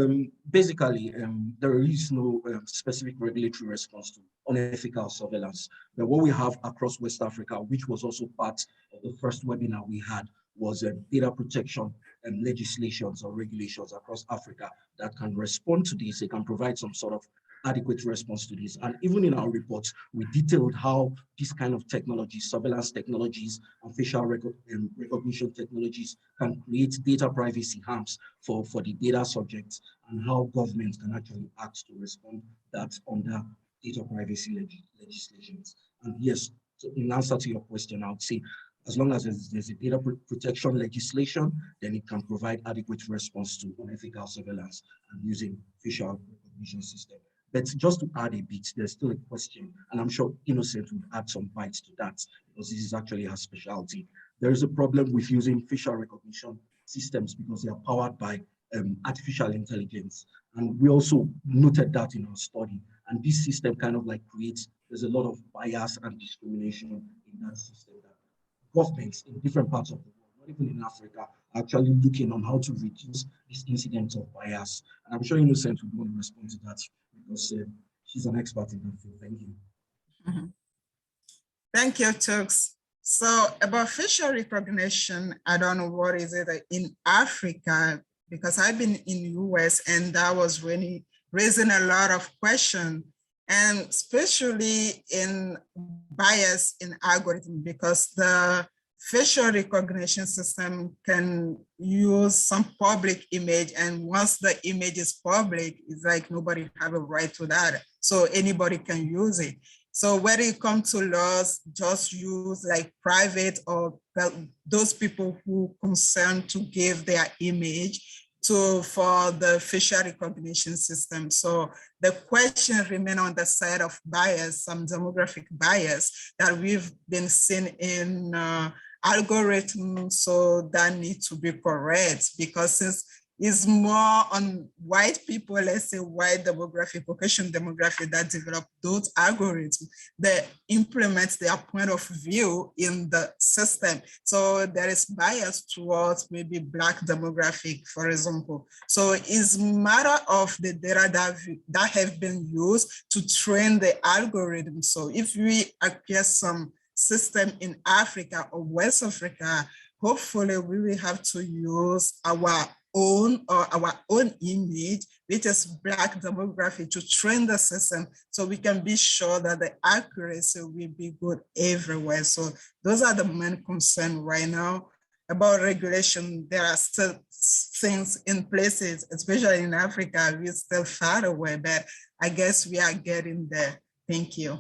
basically, there is no specific regulatory response to unethical surveillance. But what we have across West Africa, which was also part of the first webinar we had, was data protection and legislations or regulations across Africa that can respond to this. They can provide some sort of adequate response to this. And even in our reports, we detailed how this kind of technologies, surveillance technologies and facial recognition technologies can create data privacy harms for the data subjects, and how governments can actually act to respond that under data privacy legislations. And yes, so in answer to your question, I would say, as long as there's a data protection legislation, then it can provide adequate response to unethical surveillance and using facial recognition system. But just to add a bit, there's still a question, and I'm sure Innocent would add some bites to that, because this is actually her specialty. There is a problem with using facial recognition systems because they are powered by artificial intelligence. And we also noted that in our study. And this system kind of like there's a lot of bias and discrimination in that system. That governments in different parts of the world, not even in Africa, are actually looking on how to reduce this incidence of bias. And I'm sure Innocent would want to respond to that, because she's an expert in that field. Thank you. Mm-hmm. Thank you, Turks. So about facial recognition, I don't know what is it in Africa, because I've been in the US and that was really raising a lot of questions, and especially in bias in algorithm, because the facial recognition system can use some public image, and once the image is public, it's like nobody have a right to that. So anybody can use it. So when it comes to laws, just use like private or those people who concerned to give their image for the facial recognition system. So the question remains on the side of bias, some demographic bias that we've been seeing in algorithms, so that needs to be correct, because since it's more on white people, let's say white demographic, Caucasian demographic, that develop those algorithms that implement their point of view in the system. So there is bias towards maybe Black demographic, for example. So it's a matter of the data that have been used to train the algorithm. So if we acquire some system in Africa or West Africa, hopefully we will have to use our own image, which is Black demographic, to train the system so we can be sure that the accuracy will be good everywhere. So those are the main concerns right now. About regulation, there are still things in places, especially in Africa, we're still far away, but I guess we are getting there. Thank you.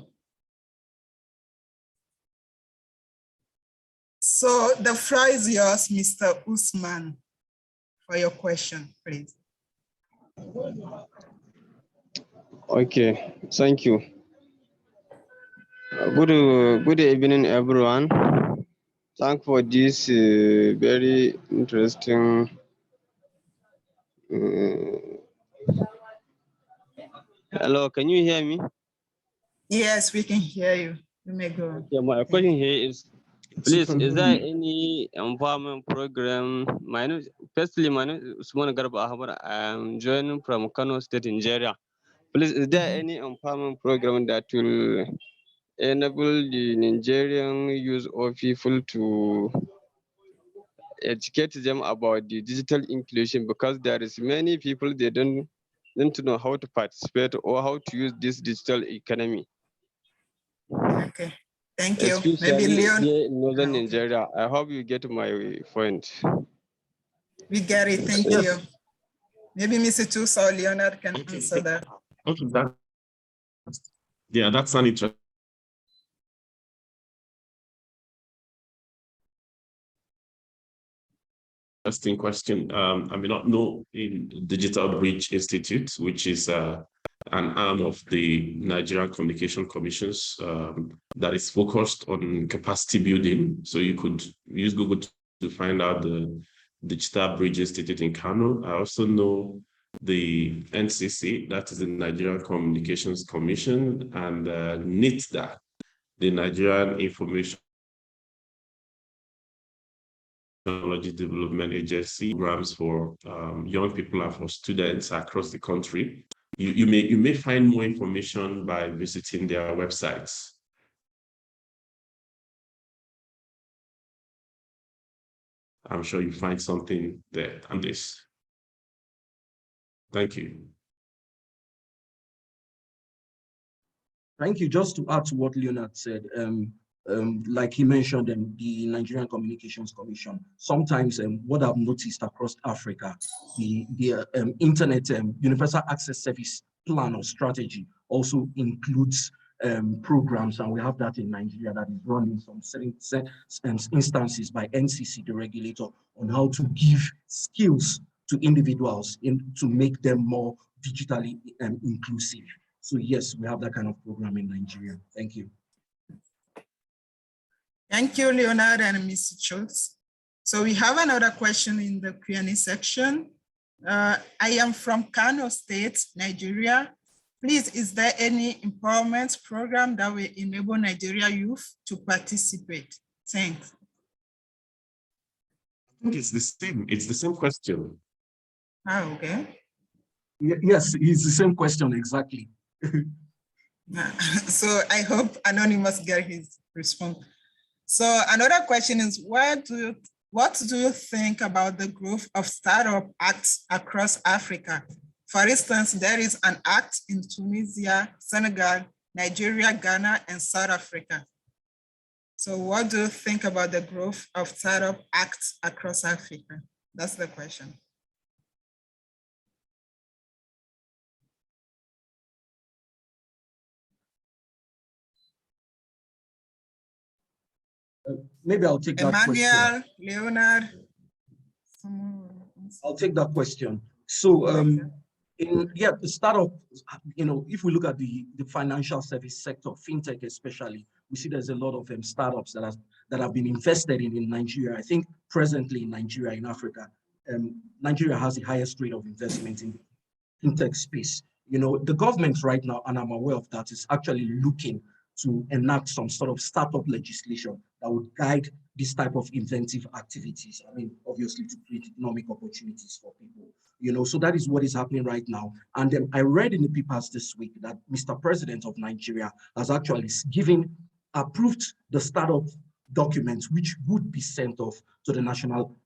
So the floor is yours, Mr. Usman, for your question, please. Okay, thank you. Good evening, everyone. Thank for this very interesting hello, can you hear me? Yes, we can hear you. You may go. Okay, my question here is, please, is there any empowerment program? My name is Usman Garba Ahmad. I'm joining from Kano State, Nigeria. Please, is there any empowerment program that will enable the Nigerian youth or people to educate them about the digital inclusion? Because there is many people, they don't know how to participate or how to use this digital economy. Okay, thank you. Especially Maybe Leon. here in northern Okay. Nigeria. I hope you get my point. We get it, thank you. Maybe Mr. Tusa or Leonard can answer that. Okay, that's an interesting. interesting question. I may not know in Digital Bridge Institute, which is an arm of the Nigerian Communication Commissions that is focused on capacity building. So you could use Google to find out the Digital Bridge Institute in Kano. I also know the NCC, that is the Nigerian Communications Commission, and NITDA, the Nigerian Information Technology Development Agency, programs for young people and for students across the country. You may find more information by visiting their websites. I'm sure you find something there on this. Thank you. Thank you. Just to add to what Leonard said, like he mentioned, the Nigerian Communications Commission, sometimes what I've noticed across Africa, the Internet Universal Access Service plan or strategy also includes programs, and we have that in Nigeria that is run in some certain instances by NCC, the regulator, on how to give skills to individuals to make them more digitally inclusive. So yes, we have that kind of program in Nigeria. Thank you. Thank you, Leonard and Mr. Schultz. So we have another question in the Q&A section. I am from Kano State, Nigeria. Please, is there any empowerment program that will enable Nigeria youth to participate? Thanks. I think it's the same. It's the same question. Ah, okay. Yes, it's the same question exactly. So I hope Anonymous get his response. So another question is, what do you think about the growth of startup acts across Africa? For instance, there is an act in Tunisia, Senegal, Nigeria, Ghana, and South Africa. So what do you think about the growth of startup acts across Africa? That's the question. Maybe I'll take that question. Emmanuel, Leonard. I'll take that question. So the startup, if we look at the financial service sector, fintech especially, we see there's a lot of startups that have been invested in Nigeria. I think presently in Nigeria, in Africa, Nigeria has the highest rate of investment in the fintech space. The government right now, and I'm aware of that, is actually looking to enact some sort of startup legislation that would guide this type of inventive activities. I mean, obviously to create economic opportunities for people, so that is what is happening right now. And then I read in the papers this week that Mr. President of Nigeria has actually approved the startup documents, which would be sent off to the National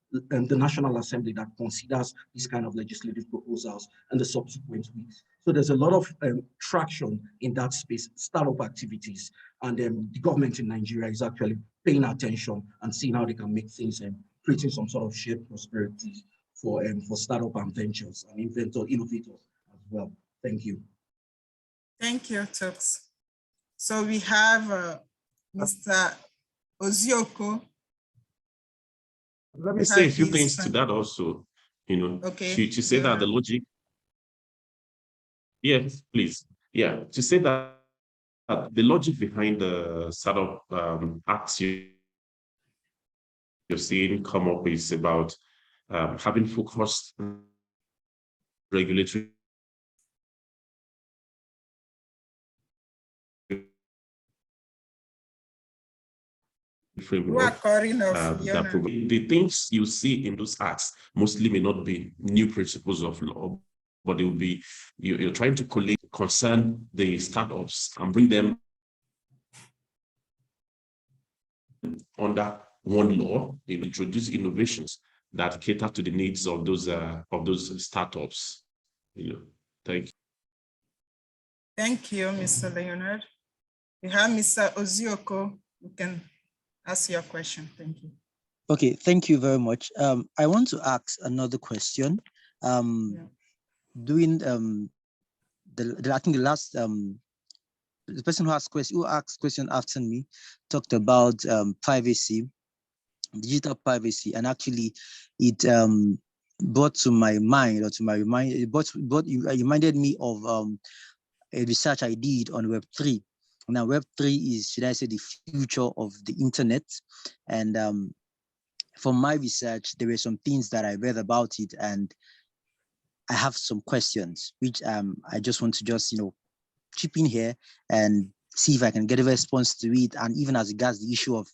Assembly that considers these kind of legislative proposals and the subsequent weeks. So there's a lot of traction in that space, startup activities, and the government in Nigeria is actually paying attention and seeing how they can make things and creating some sort of shared prosperity for startup and ventures and innovators as well. Thank you. Thank you, Tux. So we have Mr. Ozioko. Let me say a few things to that also, okay. to say that the logic. Yes, please. Yeah, to say that the logic behind the startup acts you're seeing come up is about having focused regulatory framework. The things you see in those acts mostly may not be new principles of law, but it will be you're trying to concern the startups and bring them under one law, introduce innovations that cater to the needs of those startups. Thank you. Thank you, Mr. Leonard. We have Mr. Ozioko. You can ask your question. Thank you. Okay, thank you very much. I want to ask another question. Doing I think the last the person who asked question after me talked about privacy digital privacy, and actually it brought to my mind, or to my mind, it reminded me of a research I did on Web3. Now, Web3 is, should I say, the future of the internet. And from my research, there were some things that I read about it, and I have some questions, which I just want to just, chip in here and see if I can get a response to it. And even as regards the issue of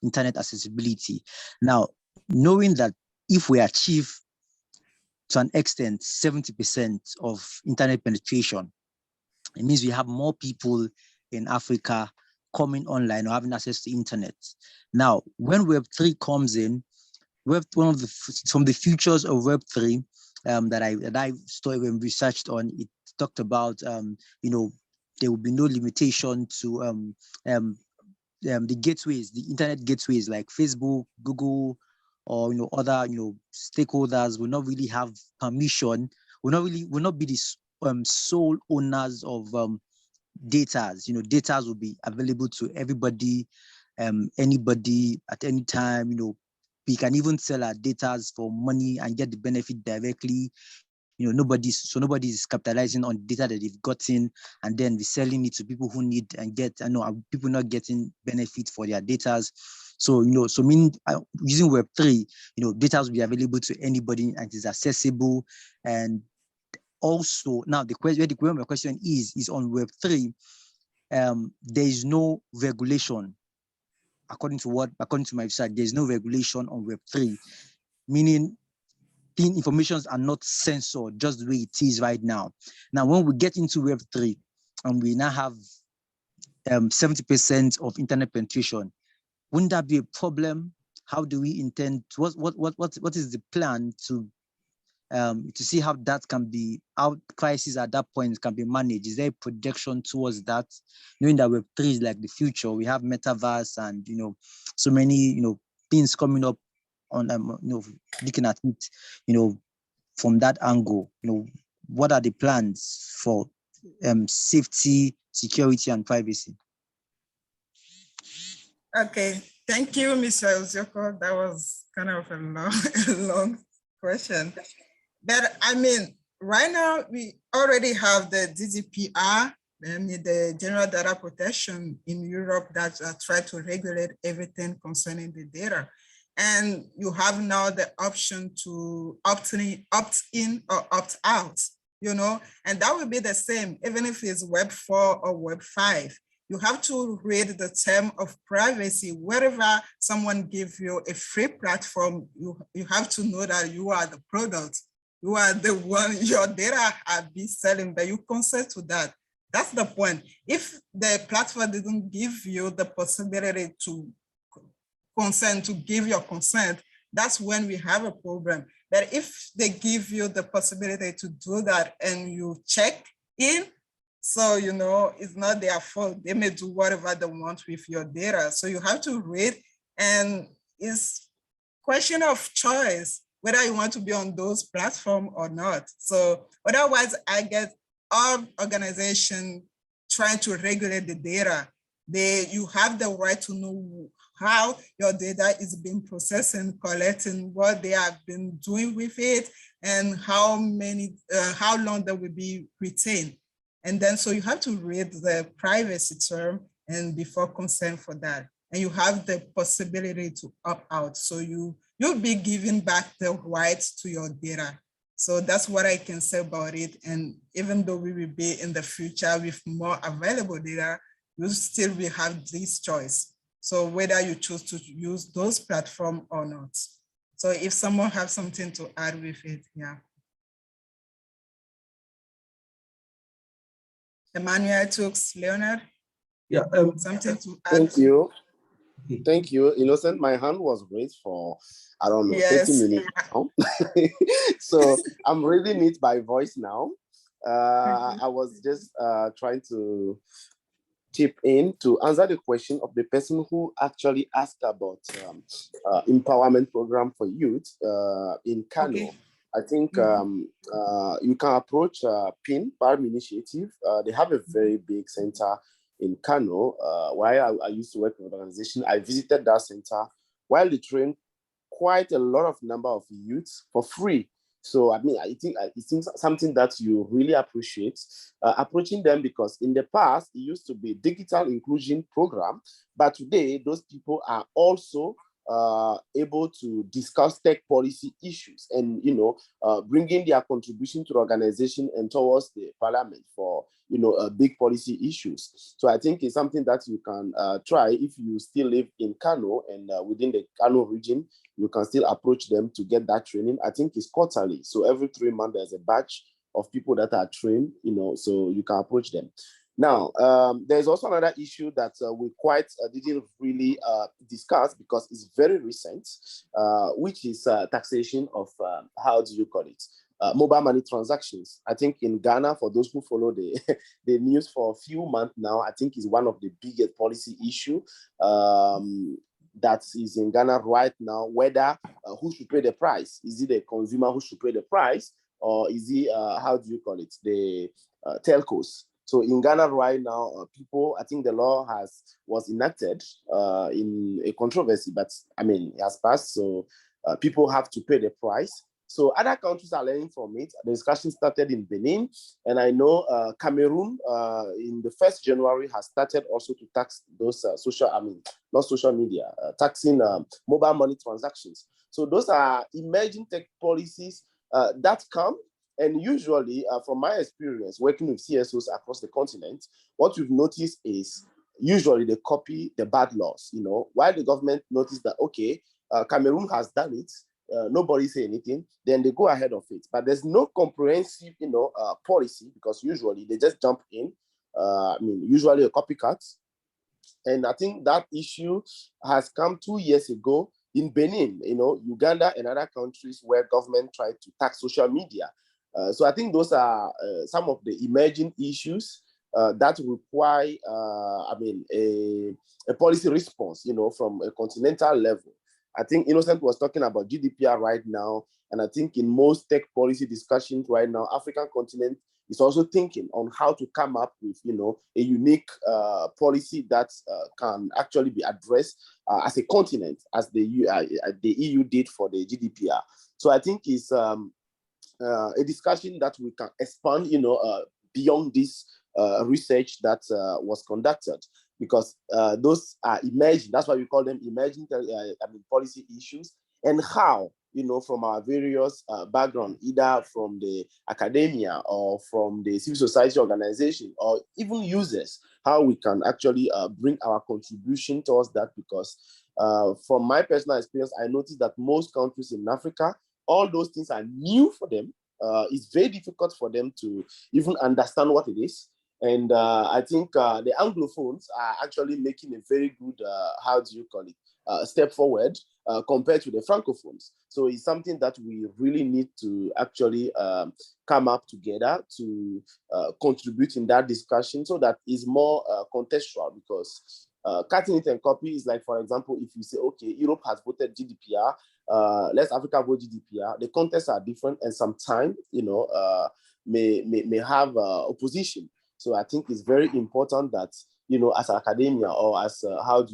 internet accessibility. Now, knowing that if we achieve to an extent 70% of internet penetration, it means we have more people in Africa coming online or having access to internet. Now, when Web3 comes in, some of the futures of Web3 that I studied and researched on, it talked about there will be no limitation to the gateways, the internet gateways like Facebook, Google, or other stakeholders will not really have permission, will not be the sole owners of datas. Datas will be available to everybody, anybody at any time. We can even sell our datas for money and get the benefit directly. Nobody's capitalizing on data that they've gotten and then reselling it to people who need and get. People not getting benefit for their datas. So using Web3, data will be available to anybody and it is accessible. And also, now the question is on Web3. There is no regulation. According to my research, there is no regulation on Web3, meaning informations are not censored just the way it is right now. Now, when we get into Web3 and we now have 70% of internet penetration, wouldn't that be a problem? How do we intend? What is the plan to see how that can be, how crisis at that point can be managed? Is there a projection towards that? Knowing that Web3 is like the future, we have metaverse and so many things coming up on looking at it from that angle. What are the plans for safety, security, and privacy? Okay, thank you, Mr. Ezioko. That was kind of a long question. But I mean, right now we already have the GDPR, the General Data Protection in Europe that try to regulate everything concerning the data. And you have now the option to opt in or opt out, and that will be the same, even if it's Web 4 or Web 5. You have to read the term of privacy. Wherever someone gives you a free platform, you have to know that you are the product. You are the one, your data are being selling, but you consent to that. That's the point. If the platform didn't give you the possibility to consent, to give your consent, that's when we have a problem. But if they give you the possibility to do that and you check in, so, it's not their fault. They may do whatever they want with your data. So you have to read, and it's question of choice, whether you want to be on those platforms or not. So otherwise, I get all organizations trying to regulate the data. You have the right to know how your data is being processed and collecting, what they have been doing with it, and how long they will be retained. And then, so you have to read the privacy term and before consent for that. And you have the possibility to opt out. So you'll be giving back the rights to your data. So that's what I can say about it. And even though we will be in the future with more available data, you still will have this choice. So whether you choose to use those platforms or not. So if someone has something to add with it, yeah. Emmanuel Tux, Leonard? Yeah. Something to add? Thank you. Thank you. Innocent, my hand was raised for, I don't know, yes. 30 minutes now. So I'm reading it by voice now. I was just trying to chip in to answer the question of the person who actually asked about empowerment program for youth in Kano. Okay. I think you can approach PIN, Palm Initiative. They have a very big center in Kano. While I used to work with an organization, I visited that center while they train quite a lot of number of youths for free. So, I mean, I think it's something that you really appreciate, approaching them, because in the past, it used to be digital inclusion program, but today, those people are also able to discuss tech policy issues and, bringing their contribution to the organization and towards the parliament for, big policy issues. So I think it's something that you can try if you still live in Kano and within the Kano region, you can still approach them to get that training. I think it's quarterly. So every 3 months, there's a batch of people that are trained, so you can approach them. Now, there's also another issue that we didn't really discuss because it's very recent, which is taxation of, mobile money transactions. I think in Ghana, for those who follow the, the news for a few months now, I think is one of the biggest policy issue that is in Ghana right now, whether who should pay the price. Is it the consumer who should pay the price, or is it, the telcos? So in Ghana right now, people, I think the law was enacted in a controversy, but I mean, it has passed, so people have to pay the price. So other countries are learning from it. The discussion started in Benin, and I know Cameroon in the 1st January has started also to tax those taxing mobile money transactions. So those are emerging tech policies that come. And usually, from my experience working with CSOs across the continent, what we've noticed is usually they copy the bad laws. While the government noticed that, okay, Cameroon has done it, nobody say anything, then they go ahead of it. But there's no comprehensive, policy, because usually they just jump in. Usually a copycat. And I think that issue has come 2 years ago in Benin, Uganda and other countries where government tried to tax social media. So I think those are some of the emerging issues that require, a policy response, from a continental level. I think Innocent was talking about GDPR right now, and I think in most tech policy discussions right now, African continent is also thinking on how to come up with, a unique policy that can actually be addressed as a continent, as the EU did for the GDPR. So I think it's a discussion that we can expand, beyond this research that was conducted, because those are emerging. That's why we call them emerging policy issues, and how, from our various background, either from the academia or from the civil society organization or even users, how we can actually bring our contribution towards that. Because from my personal experience, I noticed that most countries in Africa, all those things are new for them. It's very difficult for them to even understand what it is. And I think the Anglophones are actually making a very good, step forward compared to the Francophones. So it's something that we really need to actually come up together to contribute in that discussion, so that is more contextual, because cutting it and copy is like, for example, if you say, okay, Europe has voted GDPR, let's Africa vote GDPR. The contexts are different, and sometimes, may have opposition. So I think it's very important that, as academia or as, civil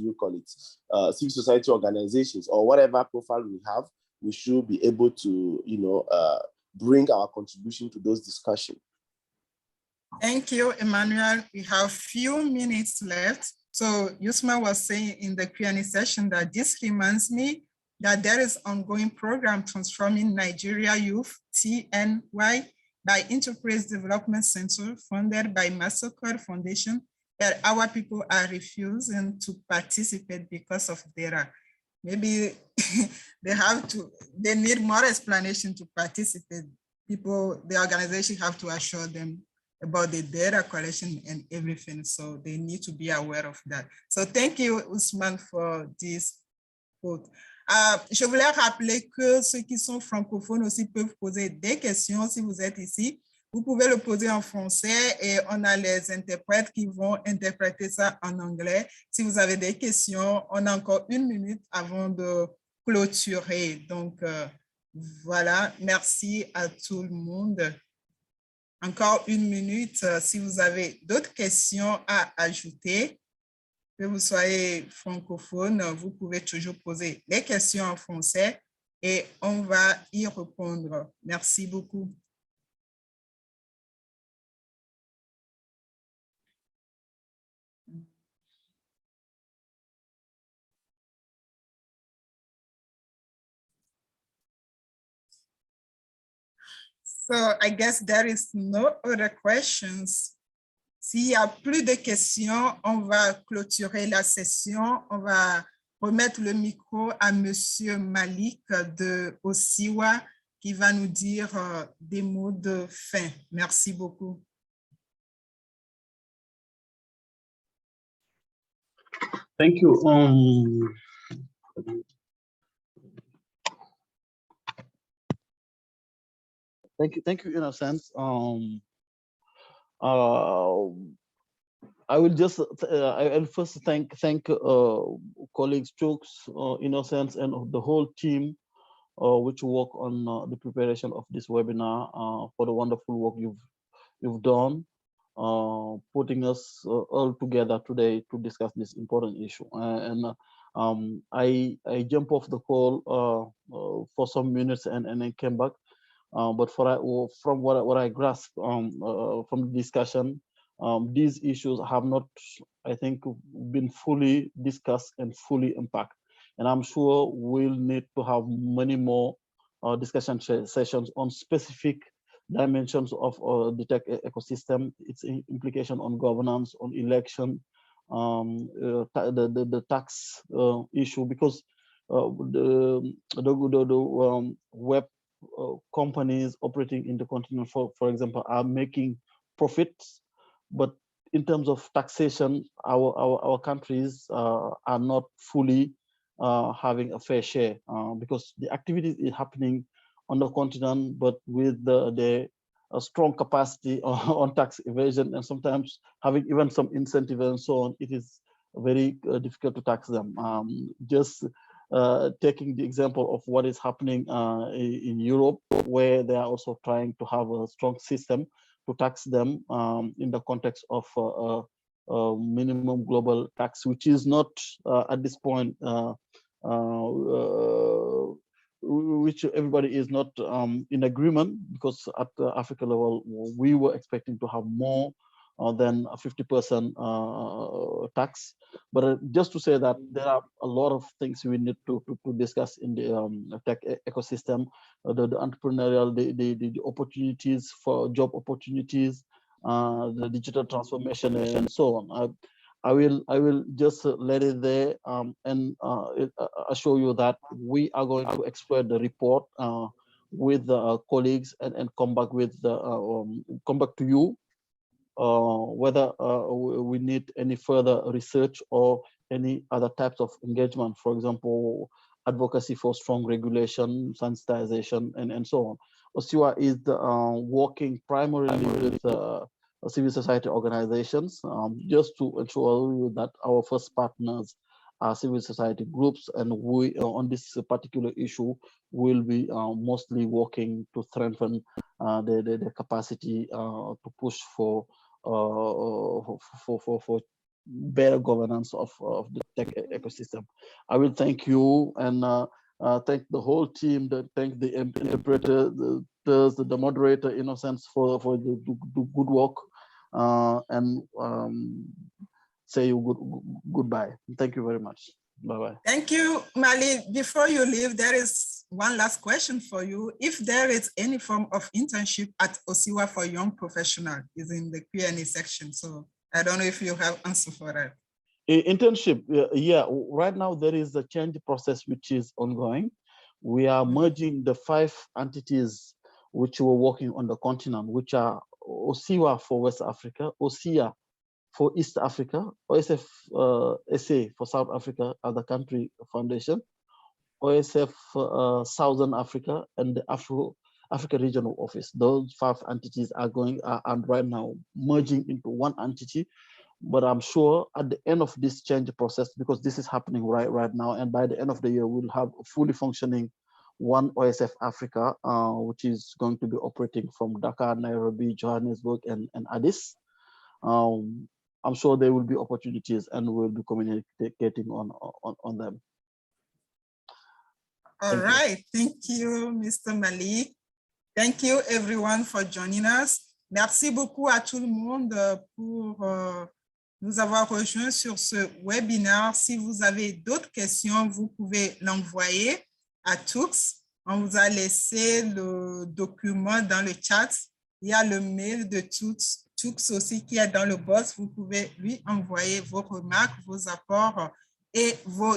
society organizations or whatever profile we have, we should be able to, bring our contribution to those discussions. Thank you, Emmanuel. We have few minutes left. So Yusma was saying in the Q&A session that this reminds me that there is ongoing program Transforming Nigeria Youth, TNY, by Enterprise Development Center, funded by Mastercard Foundation, where our people are refusing to participate because of data. Maybe they need more explanation to participate. The organization have to assure them about the data collection and everything. So they need to be aware of that. So thank you, Ousmane, for this quote. Je voulais rappeler que ceux qui sont francophones aussi peuvent poser des questions. Si vous êtes ici, vous pouvez le poser en français et on a les interprètes qui vont interpréter ça en anglais. Si vous avez des questions, on a encore 1 minute avant de clôturer. Donc, voilà, merci à tout le monde. Encore 1 minute. Si vous avez d'autres questions à ajouter, que vous soyez francophone, vous pouvez toujours poser les questions en français et on va y répondre. Merci beaucoup. So I guess there is no other questions. S'il n'y a plus de questions, on va clôturer la session. On va remettre le micro à Monsieur Malik de Osiwa qui va nous dire des mots de fin. Merci beaucoup. Thank you. Thank you. In a sense, I will just I'll first thank colleagues Chooks, Innocence, and the whole team which work on the preparation of this webinar for the wonderful work you've done, putting us all together today to discuss this important issue. I jumped off the call for some minutes and then came back. But from what I grasped from the discussion, these issues have not, I think, been fully discussed and fully impacted. And I'm sure we'll need to have many more discussion sessions on specific dimensions of the tech ecosystem, its implication on governance, on election, the tax issue, because the web companies operating in the continent, for example, are making profits, but in terms of taxation, our countries are not fully having a fair share because the activity is happening on the continent, but with the strong capacity on tax evasion, and sometimes having even some incentive and so on, it is very difficult to tax them. Taking the example of what is happening in Europe, where they are also trying to have a strong system to tax them in the context of minimum global tax, which is not at this point, which everybody is not in agreement, because at the Africa level, we were expecting to have more than a 50% tax. But just to say that there are a lot of things we need to discuss in the tech ecosystem, the entrepreneurial, the opportunities for job opportunities, the digital transformation, and so on. I will just let it there and assure you that we are going to explore the report with the colleagues and come back with come back to you whether we need any further research or any other types of engagement, for example, advocacy for strong regulation, sensitization, and so on. Osiwa is working primarily with civil society organizations just to ensure that our first partners are civil society groups, and we on this particular issue will be mostly working to strengthen the capacity to push for better governance of the tech ecosystem. I will thank you and thank the whole team, thank the interpreter, the moderator, Innocence, for the good work, and say you goodbye. Thank you very much. Bye-bye. Thank you, Mali. Before you leave, there is one last question for you. If there is any form of internship at Osiwa for young professionals, is in the Q&A section. So I don't know if you have answer for that. Internship, yeah. Right now there is a change process which is ongoing. We are merging the 5 entities which were working on the continent, which are Osiwa for West Africa, OSIA for East Africa, OSF SA for South Africa as the country foundation, OSF Southern Africa, and the Africa Regional Office. Those 5 entities are going and right now merging into one entity. But I'm sure at the end of this change process, because this is happening right now, and by the end of the year, we'll have a fully functioning one OSF Africa, which is going to be operating from Dakar, Nairobi, Johannesburg, and Addis. I'm sure there will be opportunities and we'll be communicating on them. All right. Thank you, Mr. Malik. Thank you, everyone, for joining us. Merci beaucoup à tout le monde pour nous avoir rejoints sur ce webinaire. Si vous avez d'autres questions, vous pouvez l'envoyer à Tux. On vous a laissé le document dans le chat. Il y a le mail de Tux aussi qui est dans le box. Vous pouvez lui envoyer vos remarques, vos apports et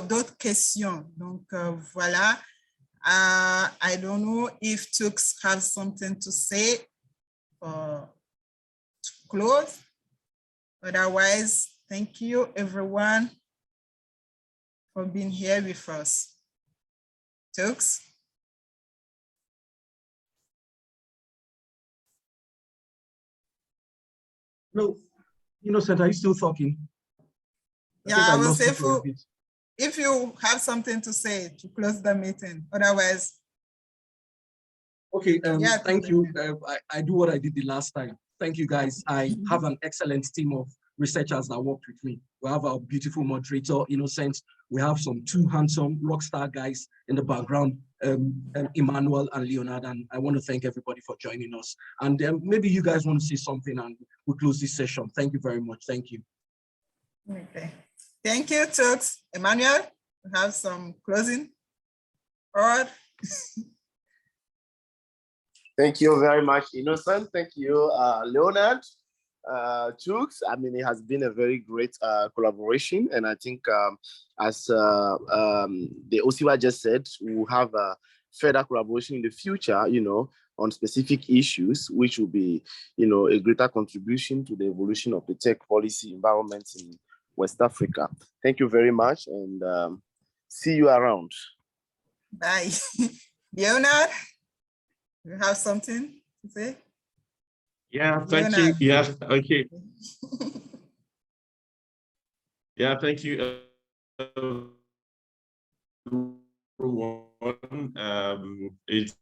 d'autres questions. Donc, voilà. I don't know if Tux has something to say to close. Otherwise, thank you everyone for being here with us. Tux? No, Innocent, are you still talking? Yeah, I will say if you have something to say to close the meeting, otherwise. Okay, yeah, thank you. I do what I did the last time. Thank you, guys. I have an excellent team of researchers that worked with me. We have our beautiful moderator, Innocent. We have some two handsome rock star guys in the background, Emmanuel and Leonard, and I want to thank everybody for joining us. And maybe you guys want to say something and we'll close this session. Thank you very much. Thank you. Okay. Thank you, Tux. Emmanuel, we have some closing. Or Thank you very much, Innocent. Thank you, Leonard, Tux. I mean, it has been a very great collaboration. And I think as the Osiwa just said, we'll have further collaboration in the future, on specific issues, which will be, a greater contribution to the evolution of the tech policy environment in West Africa. Thank you very much and see you around. bye. Leonard, you have something to say? Yeah, thank you. Yeah, okay. Yeah, thank you, everyone. It's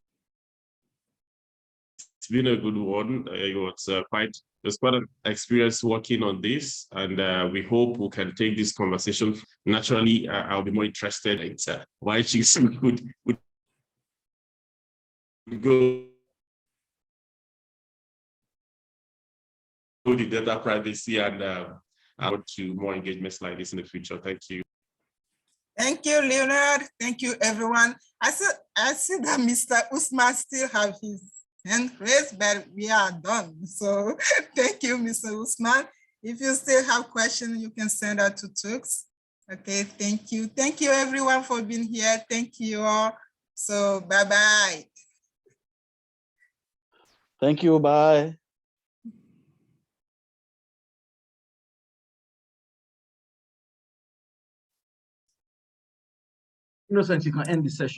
been a good one. It was quite an experience working on this, and we hope we can take this conversation. Naturally, I'll be more interested in why she's would go to the data privacy and to more engagements like this in the future. Thank you. Thank you, Leonard. Thank you, everyone. I see that Mr. Usman still have his hand raised, but we are done. So thank you, Mr. Usman. If you still have questions, you can send that to Tux. Okay, thank you. Thank you, everyone, for being here. Thank you all. So bye-bye. Thank you, bye. Innocent, you can end the session.